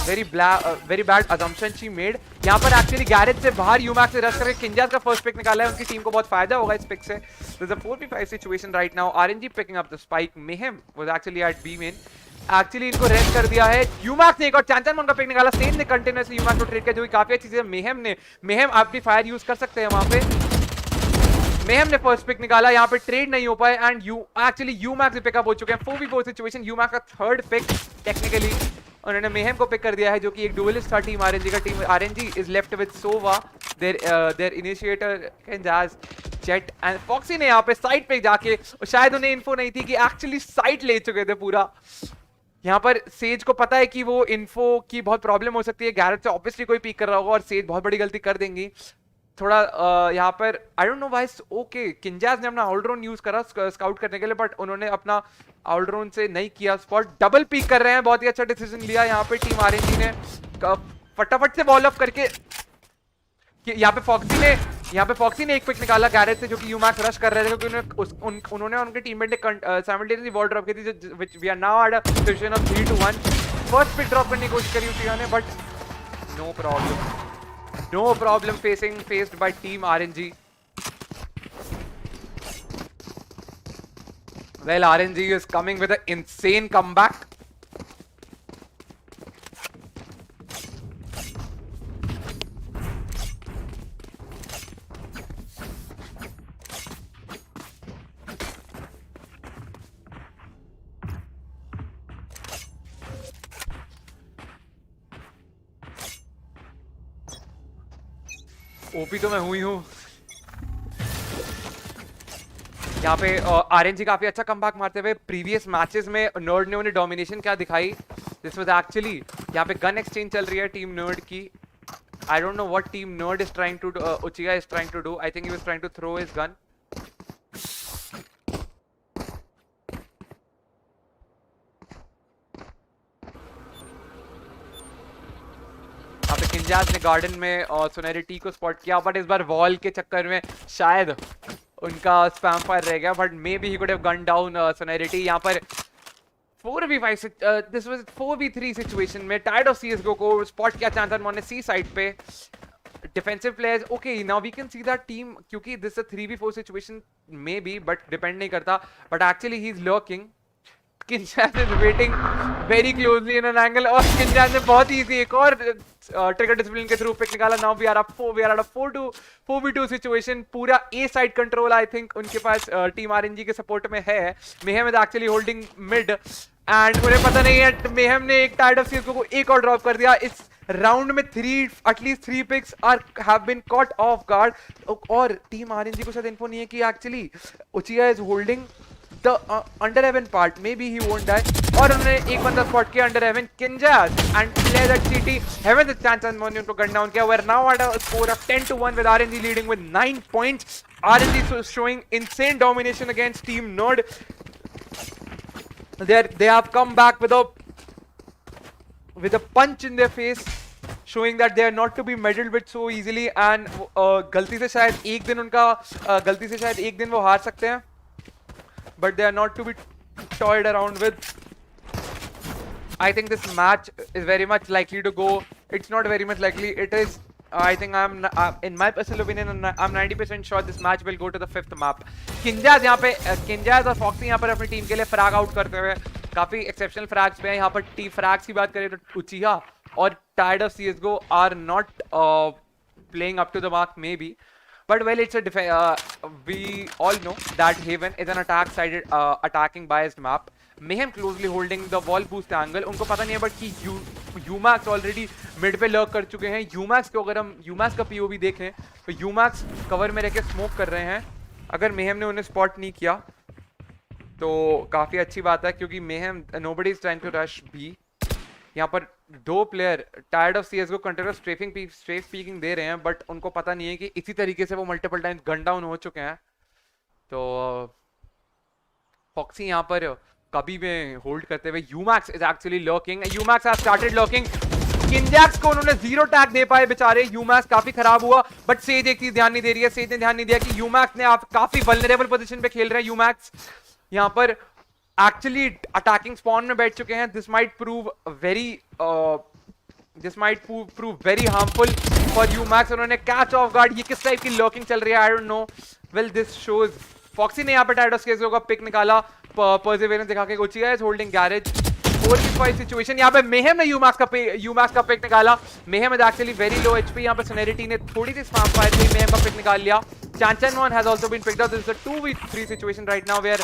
very bad assumption she made. यहाँ पर एक्चुअली गैरेज से बाहर यूमैक्स से रश करके किंजास का फर्स्ट पिक निकाला है, उनकी टीम को बहुत फायदा होगा इस पिक से. There's a 4v5 situation right now. RNG picking up the spike. Mayhem was actually at B main. Actually इनको रेस्ट कर दिया है. यूमैक्स ने एक और चांचन का पिक निकाला. सेन ने कंटिन्यूअसली यूमैक्स को ट्रेड किया, जो कि काफी अच्छी चीज है. मेहम अपनी फायर यूज कर सकते हैं वहां पे. मेहम ने फर्स्ट पिक निकाला, यहाँ पे ट्रेड नहीं हो पाए एंड एक्चुअली यूमैक्स पिकअप हो चुके हैं. 4v4 situation. यूमैक्स का थर्ड पिक टेक्निकली उन्होंने मेहम को पिक कर दिया है, जो कि एक डुएलिस्ट था टीम आरएनजी का. Team RNG is left with Sova, their initiator Kinjaz, Jett and Foxy ने यहाँ पे साइड पे जाके, शायद उन्हें इन्फो नहीं थी कि एक्चुअली साइड ले चुके थे पूरा. यहाँ पर सेज को पता है कि वो इन्फो की बहुत प्रॉब्लम हो सकती है. गैरेज से ऑब्वियसली कोई पिक कर रहा होगा और सेज बहुत बड़ी गलती कर देंगी. थोड़ा यहाँ पर I don't know why. Okay, Kinjaz ने अपना ऑलराउंड यूज करा स्काउट करने के लिए, बट उन्होंने अपना ऑलराउंड से नहीं किया स्पॉट. डबल पीक कर रहे हैं, बहुत ही अच्छा डिसीजन लिया यहाँ पे टीम आरएनजी ने. फटाफट से बॉल ऑफ करके यहाँ पे फॉक्सी ने एक पिक निकाला गैरेज से, जो कि यूमैक्स रश कर रहे थे क्योंकि उन्होंने उनके टीममेट ने साइमल्टेनियसली बॉल ड्रॉप की थी, which we are now at a position of 3-1. First pick drop करने की कोशिश करी उसी ने, but no problem faced by team RNG. Well, RNG is coming with an insane comeback. OP तो मैं हुई हूँ यहाँ पे. आरएनजी काफी अच्छा कमबैक मारते हुए. प्रीवियस मैचेस में नर्ड ने उन्हें डोमिनेशन क्या दिखाई. दिस वाज एक्चुअली यहाँ पे गन एक्सचेंज चल रही है टीम नर्ड की. I don't know what team Nerd is trying to Uchiha is trying to do. I think he was trying to throw his gun. यहाँ पे किंजास ने गार्डन में सोनेरिटी को स्पॉट किया, बट इस बार वॉल के चक्कर में शायद उनका स्पैम फायर रह गया, but maybe he could have gun down Sonerity. यहाँ पर 4v5 this was 4v3 situation में टायर्ड ऑफ सीएसगो को स्पॉट किया चांदन मोन ने सी साइड पे. Defensive players. Okay, now we can see that team, क्योंकि this a 3v4 situation maybe, but depend नहीं करता. But actually he is lurking. Kinjaz is waiting very closely in an angle, और किंजास ने बहुत easy एक और trigger discipline के थ्रू पिक निकाला. Now we are up 4v2 situation. पूरा A side control I think उनके पास टीम आरएनजी के सपोर्ट में है. Mayhem is actually holding mid and उन्हें पता नहीं है. मेहम ने एक टाइड ऑफ सीएसगो को एक और ड्रॉप कर दिया. इस राउंड में at least 3 picks have been caught off guard. और टीम आरएनजी को शायद इन्फो नहीं है कि actually Uchiha is holding the under heaven part. Maybe he won't die. और उन्होंने एक बंदा स्पॉट किया under heaven. Kinjas and play that CT. Heaven the chance and money उनको गन डाउन किया. We're now at a score of 10-1 with RNG leading with 9 points. RNG showing insane domination against Team Nerd. They have come back with a punch in their face, showing that they are not to be meddled with so easily. And गलती से शायद एक दिन वो हार सकते हैं, but they are not to be toyed around with. I think this match is very much likely to go. It's not very much likely. It is. I think in my personal opinion, I'm 90% sure this match will go to the 5th map. Kinjas यहाँ पे Kinjas और Foxy यहाँ पर अपनी team के लिए frag out करते हुए काफी एक्सेप्शनल फ्रैग्स पे हैं. यहाँ पर टी फ्रैग्स की बात करें तो उचिया और Tired of CSGO are not playing up to the mark maybe. But well, it's we all know that Haven is an attacking biased map. Mayhem closely holding the wall boost angle. उनको पता नहीं है but कि यूमैक्स already mid पे lurk कर चुके हैं. यूमैक्स को अगर हम यूमैक्स का पीओवी देखें तो यूमैक्स कवर में रहकर स्मोक कर रहे हैं. अगर मेहम ने उन्हें स्पॉट नहीं किया तो काफी अच्छी बात है, क्योंकि Mayhem nobody is trying to rush B. यहाँ पर 2 player tired of CSGO continuous strafe peeking दे रहे हैं, बट उनको पता नहीं है कि इसी तरीके से वो मल्टीपल टाइम्स गन डाउन हो चुके हैं. तो फॉक्सी यहाँ पर कभी में होल्ड करते हुए. Umax is actually lurking. Umax has started lurking. Kinjaz को उन्होंने 0 टैग दे पाए बेचारे. यूमैक्स काफी खराब हुआ, बट सेज एक चीज ध्यान नहीं दे रही है. सेज ने ध्यान नहीं दिया कि यूमैक्स ने आप काफी वल्नरेबल पोजीशन पे खेल रहे हैं. यूमैक्स यहाँ पर एक्चुअली अटैकिंग स्पॉन में बैठ चुके हैं. This might prove very this might prove very harmful for Umax. उन्होंने कैच ऑफ गार्ड, ये किस टाइप की लॉकिंग चल रही है I don't know. Well this shows Foxy ने यहाँ पे टाइडोस केस का पिक निकाला, परसिवेरेंस दिखा के गुची है होल्डिंग गैरेज। 4v5 सिचुएशन, यहाँ पे मेहम ने यूमैक्स का पिक निकाला। Mayhem is actually very low HP, यहाँ पे सोनेरिटी ने थोड़ी सी स्पैम फायर की, मेहम का पिक निकाल लिया। Chanchan has also been picked up. This is a 2v3 situation right now where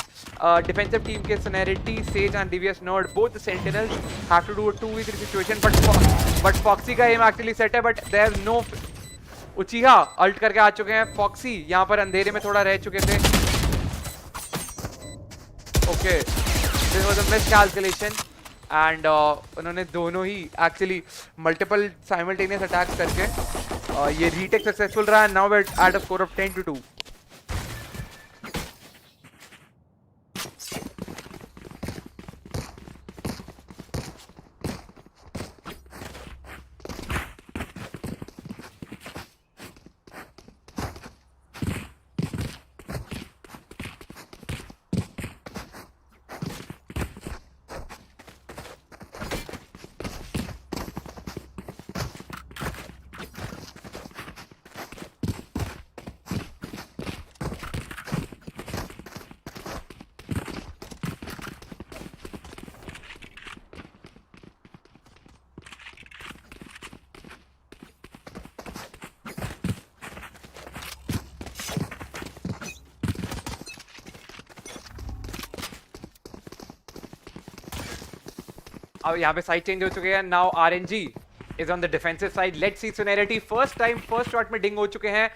defensive team के Sonerity, Sage and DVS Nord, both the Sentinels have to do a 2v3 situation. But Foxy का aim actually set है, but there's no Uchiha ult करके आ चुके हैं। Foxy यहाँ पर अंधेरे में थोड़ा रह चुके थे। Okay, this was a miscalculation and उन्होंने दोनों ही actually multiple simultaneous attacks करके ये रीटेक सक्सेसफुल रहा। Now we are at a score of 10-2। अब यहाँ पे साइड चेंज हो चुके हैं। Now RNG is on the defensive side. Let's see Sonerity first time first shot में डिंग हो चुके हैं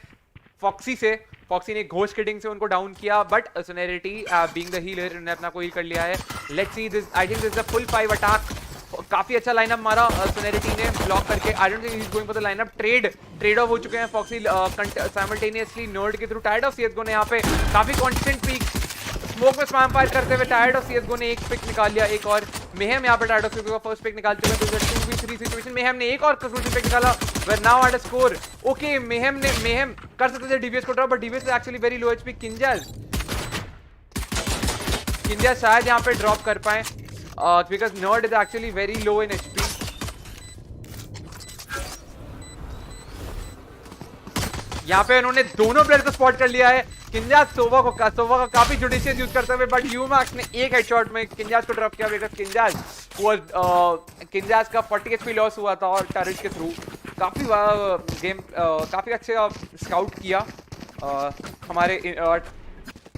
फॉक्सी से। फॉक्सी ने घोष के डिंग से उनको डाउन किया, बट सोनेरिटी बीइंग द हीलर उन्होंने अपना को हील कर लिया है। Let's see this, I think this is a full 5 attack. काफी अच्छा लाइनअप मारा सोनेरिटी ने ब्लॉक करके। आई don't think he is going for the lineup. Trade off हो चुके हैं फॉक्सी साइमल्टेनियसली नर्ड के थ्रू। टायर्ड ऑफ सीएसगो ने यहाँ पे काफी कॉन्स्टेंट पीक स्मोक में स्पैम फायर करते हुए टायर्ड ऑफ सीएसगो ने एक पिक निकाल लिया। एक और मेहम यहाँ पे टायर्ड ऑफ सीएसगो का फर्स्ट पिक निकाल चुके हैं। 2v3 सिचुएशन, मेहम ने एक और क्रूशियल पिक निकाला। We're now at a score. Okay, Mayhem कर सकते थे डीवीएस को drop, but DVS is actually very low HP. Kinjaz शायद यहाँ पे ड्रॉप कर पाए because Nerd is actually very low in HP. यहाँ पे उन्होंने दोनों प्लेयर को स्पॉट कर लिया है। किंजाज सोवा का काफी जुडिशियस यूज करते हुए, बट यूमैक्स ने एक हेडशॉट में किंजाज को ड्रॉप किया बिकॉज किंजाज का 40 एचपी लॉस हुआ था और टर्रेट के थ्रू। काफी गेम काफी अच्छे स्काउट किया हमारे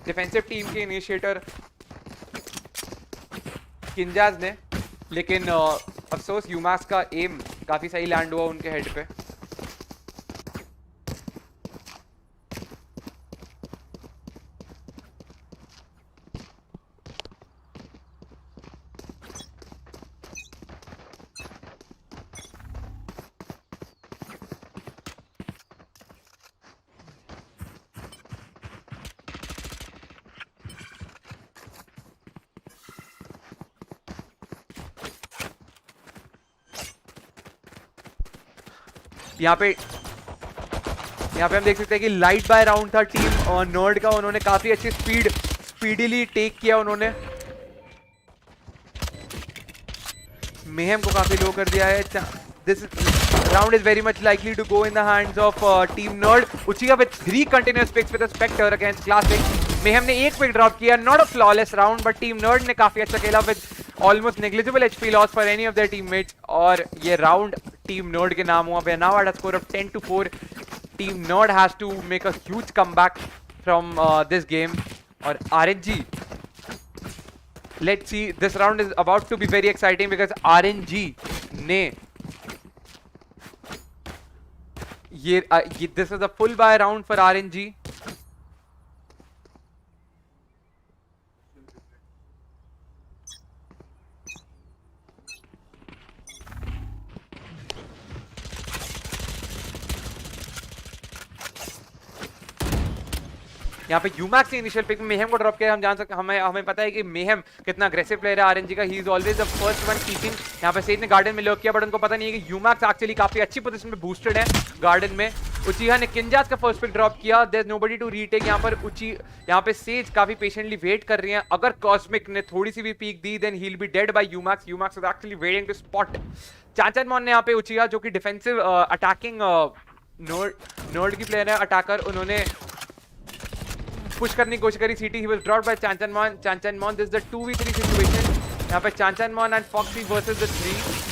डिफेंसिव टीम के इनिशिएटर किंजाज ने, लेकिन अफसोस यूमैक्स का एम काफी सही लैंड हुआ उनके हेड पे। यहाँ पे हम देख सकते हैं कि लाइट बाय राउंड था टीम नर्ड का। उन्होंने काफी अच्छी स्पीडीली टेक किया। उन्होंने मेहम को काफी लो कर दिया है। This round is very much likely to go in the hands of team Nerd. Uchiha with 3 continuous picks with Spectre against Classic. Mayhem ने एक पिक ड्रॉप किया। Not a flawless round, but team Nerd ने काफी अच्छा खेला with almost negligible HP loss for any of their teammates, और ये round team Nerd के नाम हुआ। Now at a score of 10-4, team nerd has to make a huge comeback from this game. और RNG, let's see, this round is about to be very exciting because RNG ने this is a full buy round for RNG. यहाँ पे यूमैक्स ने initial pick में mayhem को drop किया। हम जान सकते हमें पता है कि मेहम कितना अग्रेसिव प्लेयर है आरएनजी का। He is always the first one keeping. यहाँ पे सेज ने गार्डन में लॉक किया, बट उनको पता नहीं है कि यूमैक्स एक्चुअली काफी अच्छी पोजीशन में बूस्टेड है गार्डन में। उचीहा ने किंजास का फर्स्ट पिक ड्रॉप किया। There is nobody to retake. यहाँ पे सेज काफी पेशेंटली वेट कर रही हैं। अगर कॉस्मिक ने थोड़ी सी भी पीक दी then he will be dead by Umax. Umax is actually waiting to spot चांचन मॉन ने यहाँ पे उचीहा जो कि डिफेंसिव अटैकिंग नोड की प्लेयर है, अटैकर, उन्होंने पुश करने की कोशिश करी। CT he was dropped by चांचन मॉन। चांचन मॉन, this is the 2v3 situation. यहाँ पे चांचन मॉन and Foxy versus the 3।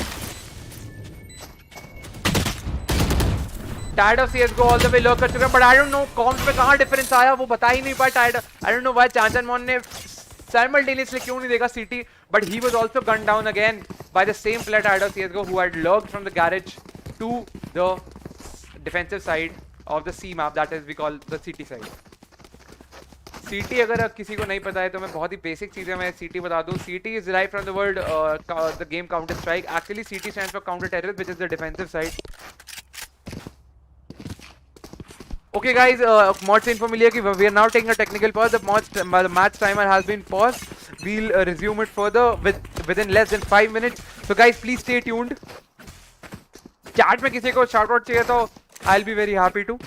Tired of CSGO all the way lock कर चुका है, but I don't know comms पे कहां डिफरेंस आया वो बता ही नहीं पाया। Tired, I don't know why चांचन मॉन ने simultaneously क्यों नहीं देखा सीटी, but he was also gunned down again by the same player Tired of CSGO who had logged from the garage to the defensive side of the C map, that is we call the CT side. CT अगर किसी को नहीं पता है तो मैं बहुत ही basic चीजें मैं CT बता दूं। CT is derived from the word the game Counter Strike. Actually CT stands for counter terror, which is the defensive side. Okay guys, mod से info मिली है कि we are now taking a technical pause. The match timer has been paused. We'll resume it further within less than 5 minutes. So guys, please stay tuned. Chat में किसी को shout out चाहिए तो I'll be very happy to.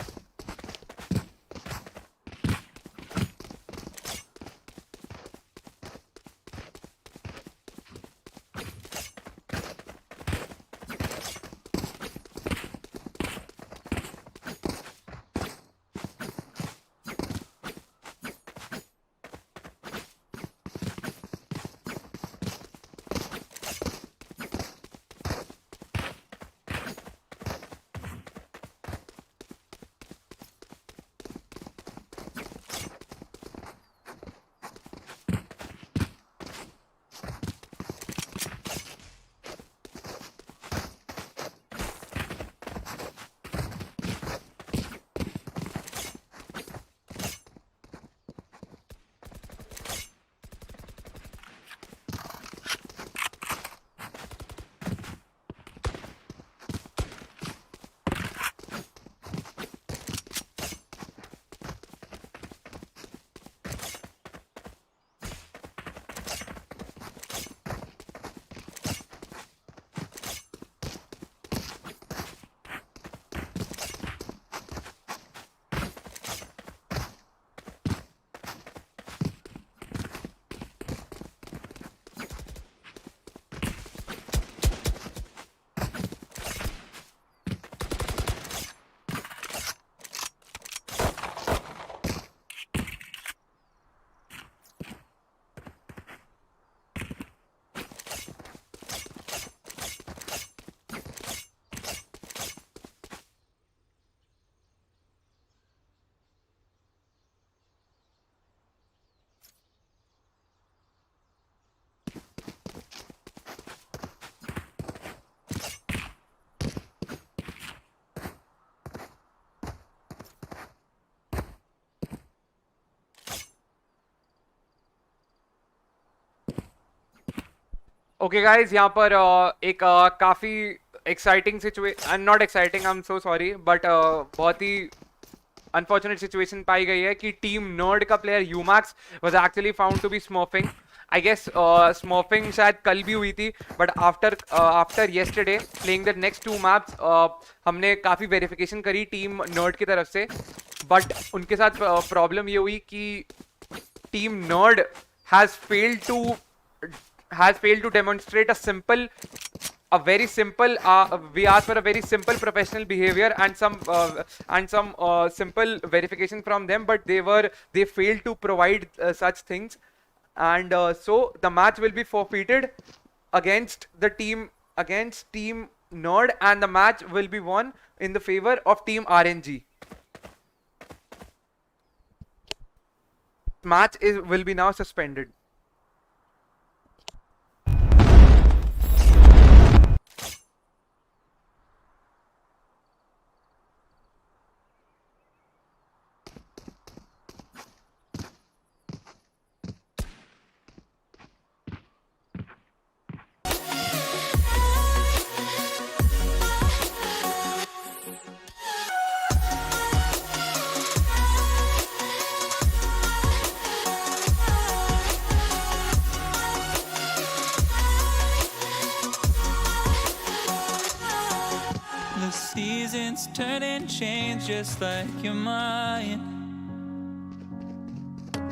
Okay guys, यहाँ पर एक काफी exciting situation, not exciting, I am so sorry, but बहुत ही अनफॉर्चुनेट सिचुएशन पाई गई है कि टीम नर्ड का player Umax was actually found to be smurfing. I guess smurfing शायद कल भी हुई थी, but after yesterday playing the next 2 maps हमने काफ़ी वेरिफिकेशन करी टीम नर्ड की तरफ से, बट उनके साथ प्रॉब्लम ये हुई कि team nerd has failed to demonstrate a very simple we asked for a very simple professional behavior and some simple verification from them, but they failed to provide such things, and so the match will be forfeited against team Nerd, and the match will be won in the favor of team RNG. Match will be now suspended. winds turn and change just like your mind.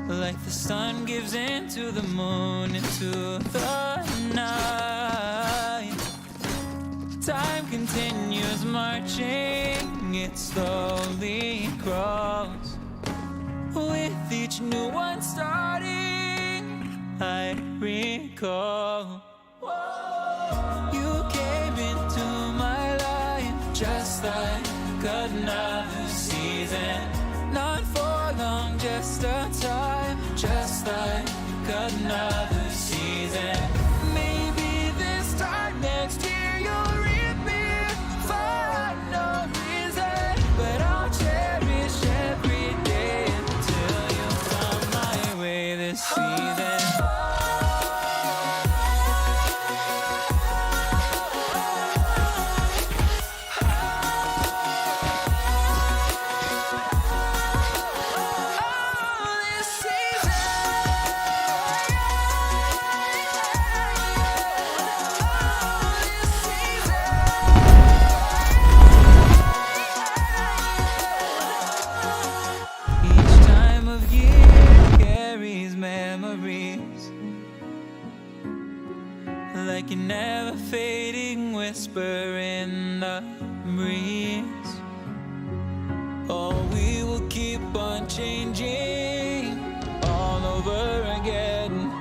Like the sun gives into the moon, into the night. Time continues marching, it slowly grows. With each new one starting, I recall. You came into my life just like another season. Not for long, just a time, just like another season. Maybe this time next year you'll reap me for no reason, but I'll cherish every day until you come my way this season. Like a never fading whisper in the breeze. Oh, we will keep on changing all over again.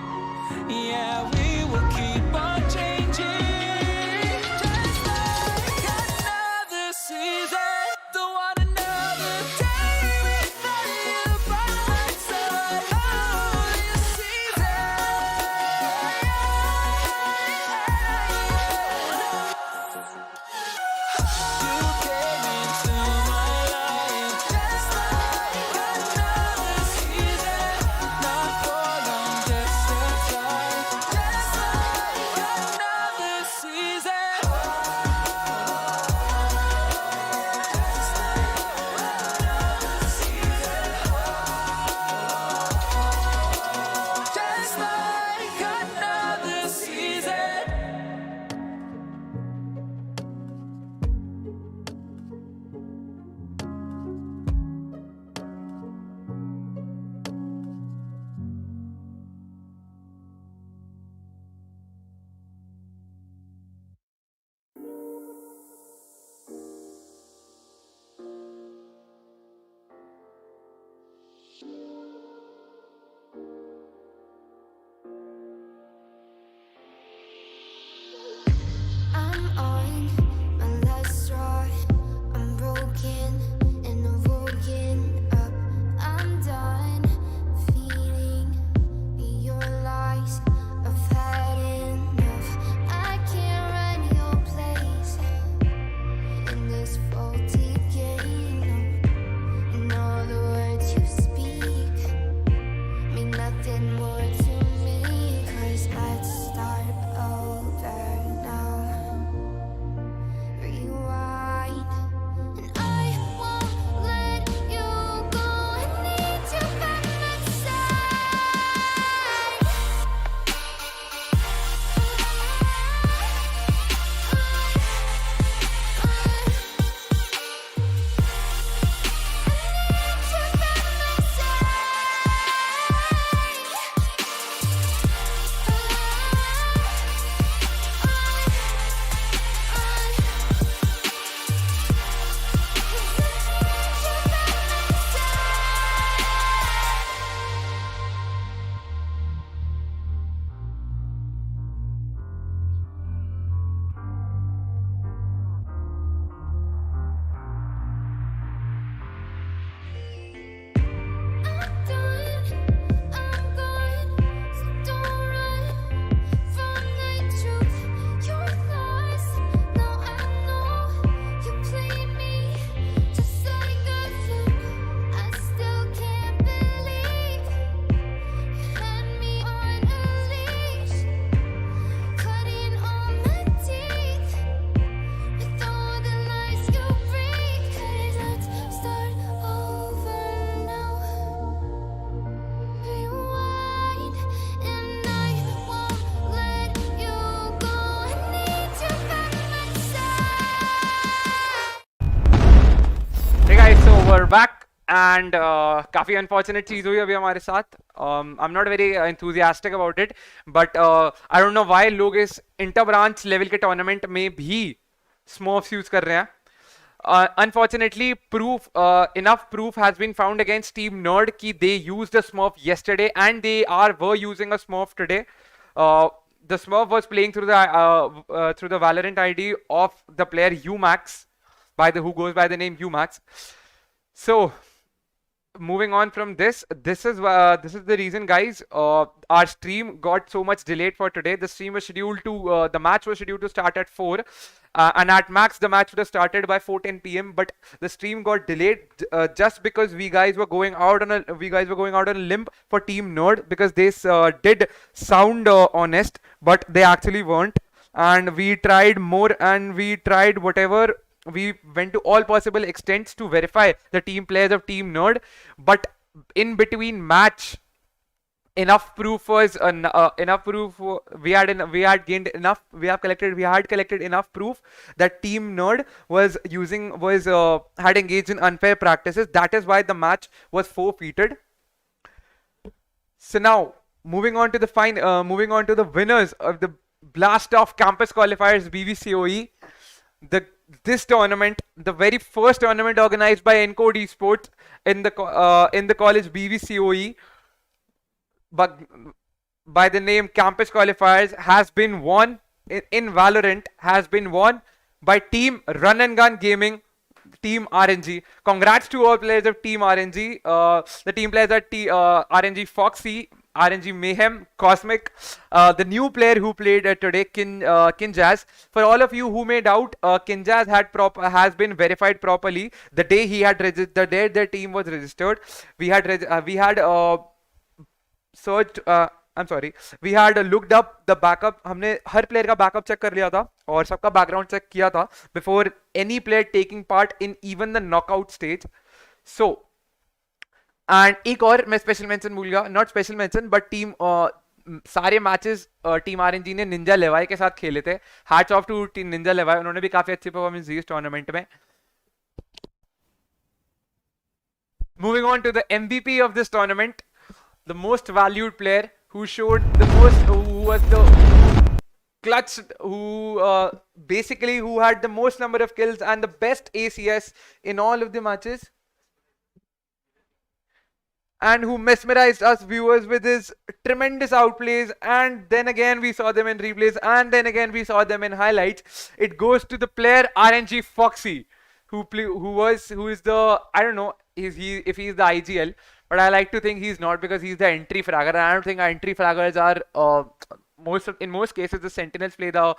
Yeah, we will keep on changing just like another season. Don't want another day without you by my side. Oh, this season. You came into my life just like another we're back and काफी unfortunate चीज हुई अभी हमारे साथ. I'm not very enthusiastic about it, but I don't know why लोग इस inter branch level के tournament में भी Smurfs use कर रहे हैं. Unfortunately, enough proof has been found against Team Nerd कि they used a Smurf yesterday and they were using a Smurf today. The Smurf was playing through the Valorant ID of the player Umax, who goes by the name Umax. So, moving on from this is the reason, guys. Our stream got so much delayed for today. The stream was scheduled to the match was scheduled to start at 4, and at max the match would have started by 4:10 p.m. But the stream got delayed just because we guys were going out on a limb for Team Nerd, because they did sound honest, but they actually weren't. And we tried more, and we tried whatever. We went to all possible extents to verify the team players of Team Nerd, but in between match, enough proof was enough proof. We had collected enough proof that Team Nerd had engaged in unfair practices. That is why the match was forfeited. So now, moving on to the winners of the Blast Off Campus Qualifiers BVCOE. This tournament, the very first tournament organized by Encode Esports in the college BVCOE, but by the name Campus Qualifiers, has been won in Valorant, has been won by Team Run and Gun Gaming, Team RNG. Congrats to all players of Team RNG. The team players are RNG Foxy, RNG Mayhem, Cosmic, the new player who played today, Kinjaz. For all of you who may doubt, Kinjaz has been verified properly the day the day their team was registered. We had searched. I'm sorry. We had looked up the backup. हमने हर player का backup check कर लिया था और सबका background check किया था before any player taking part in even the knockout stage. So. And एक और मैं स्पेशल मेंशन भूल गया, not special mention but team सारे मैचेस टीम आरएनजी ने निंजा लेवाई के साथ खेले थे. Hats off to team Ninja लेवाई, उन्होंने भी काफी अच्छी परफॉर्मेंस दी इस टूर्नामेंट में. Moving on to the MVP of this tournament, the most valued player who showed the most, who was the clutch, who had the most number of kills and the best ACS in all of the matches, and who mesmerized us viewers with his tremendous outplays, and then again we saw them in replays, and then again we saw them in highlights. It goes to the player RNG Foxy, who is the, I don't know if he's the IGL, but I like to think he's not, because he's the entry fragger. I don't think our entry fraggers are in most cases the Sentinels play the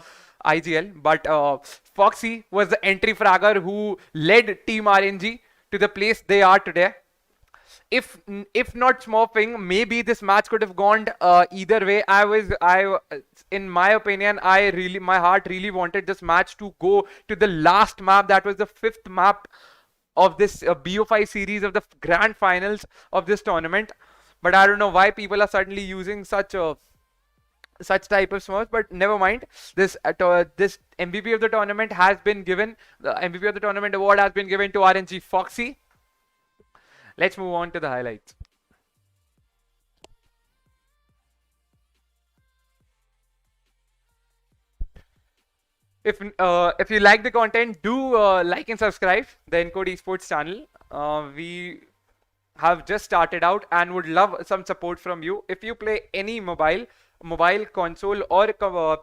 IGL, but Foxy was the entry fragger who led Team RNG to the place they are today. If not smurfing, maybe this match could have gone either way. In my opinion, my heart really wanted this match to go to the last map. That was the 5th map of this BO5 series of the grand finals of this tournament. But I don't know why people are suddenly using such type of smurfs. But never mind. This MVP of the tournament has been given. The MVP of the tournament award has been given to RNG Foxy. Let's move on to the highlights. If you like the content, do like and subscribe the Encode Esports channel. We have just started out and would love some support from you. If you play any mobile console or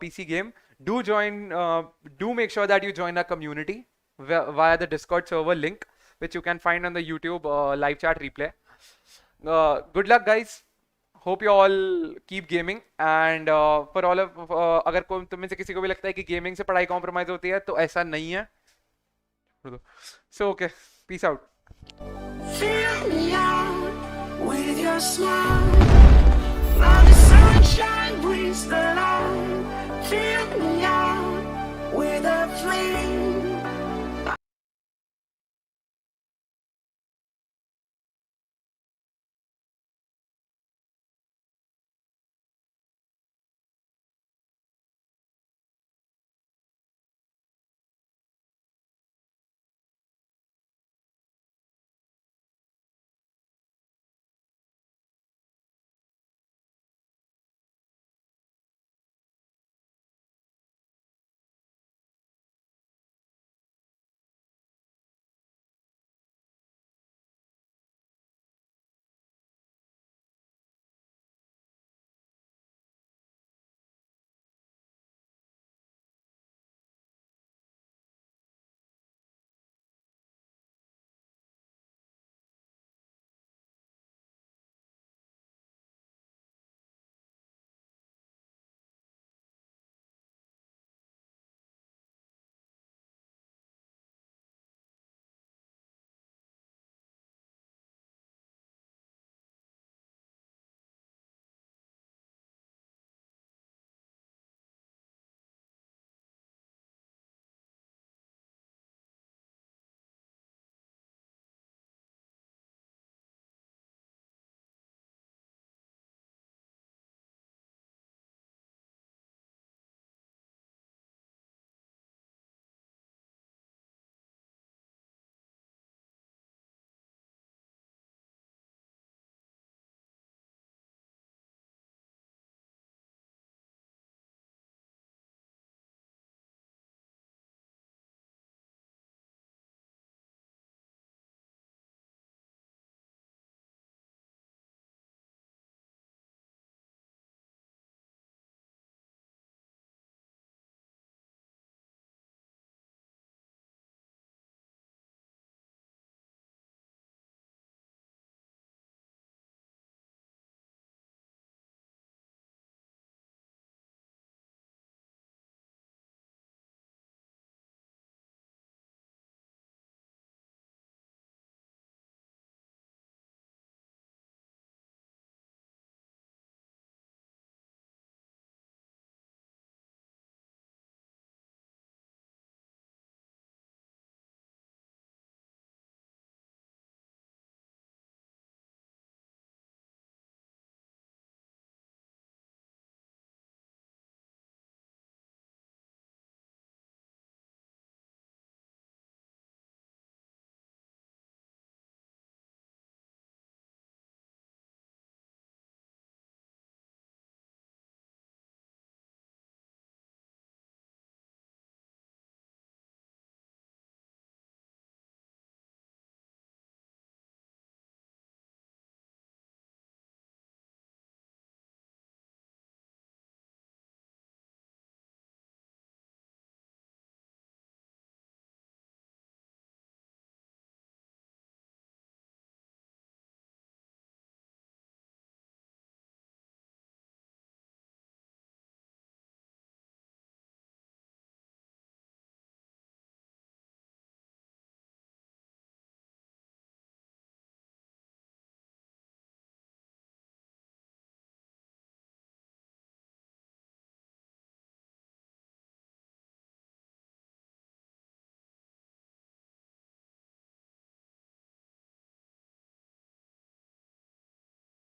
PC game, do make sure that you join our community via the Discord server link, which you can find on the YouTube live chat replay. Good luck, guys. Hope you all keep gaming. And for all of अगर तुम में से किसी को भी लगता है कि गेमिंग से पढ़ाई कॉम्प्रोमाइज होती है, तो ऐसा नहीं है. So okay, peace out. Fill me out with your smile. Now the sunshine brings the light.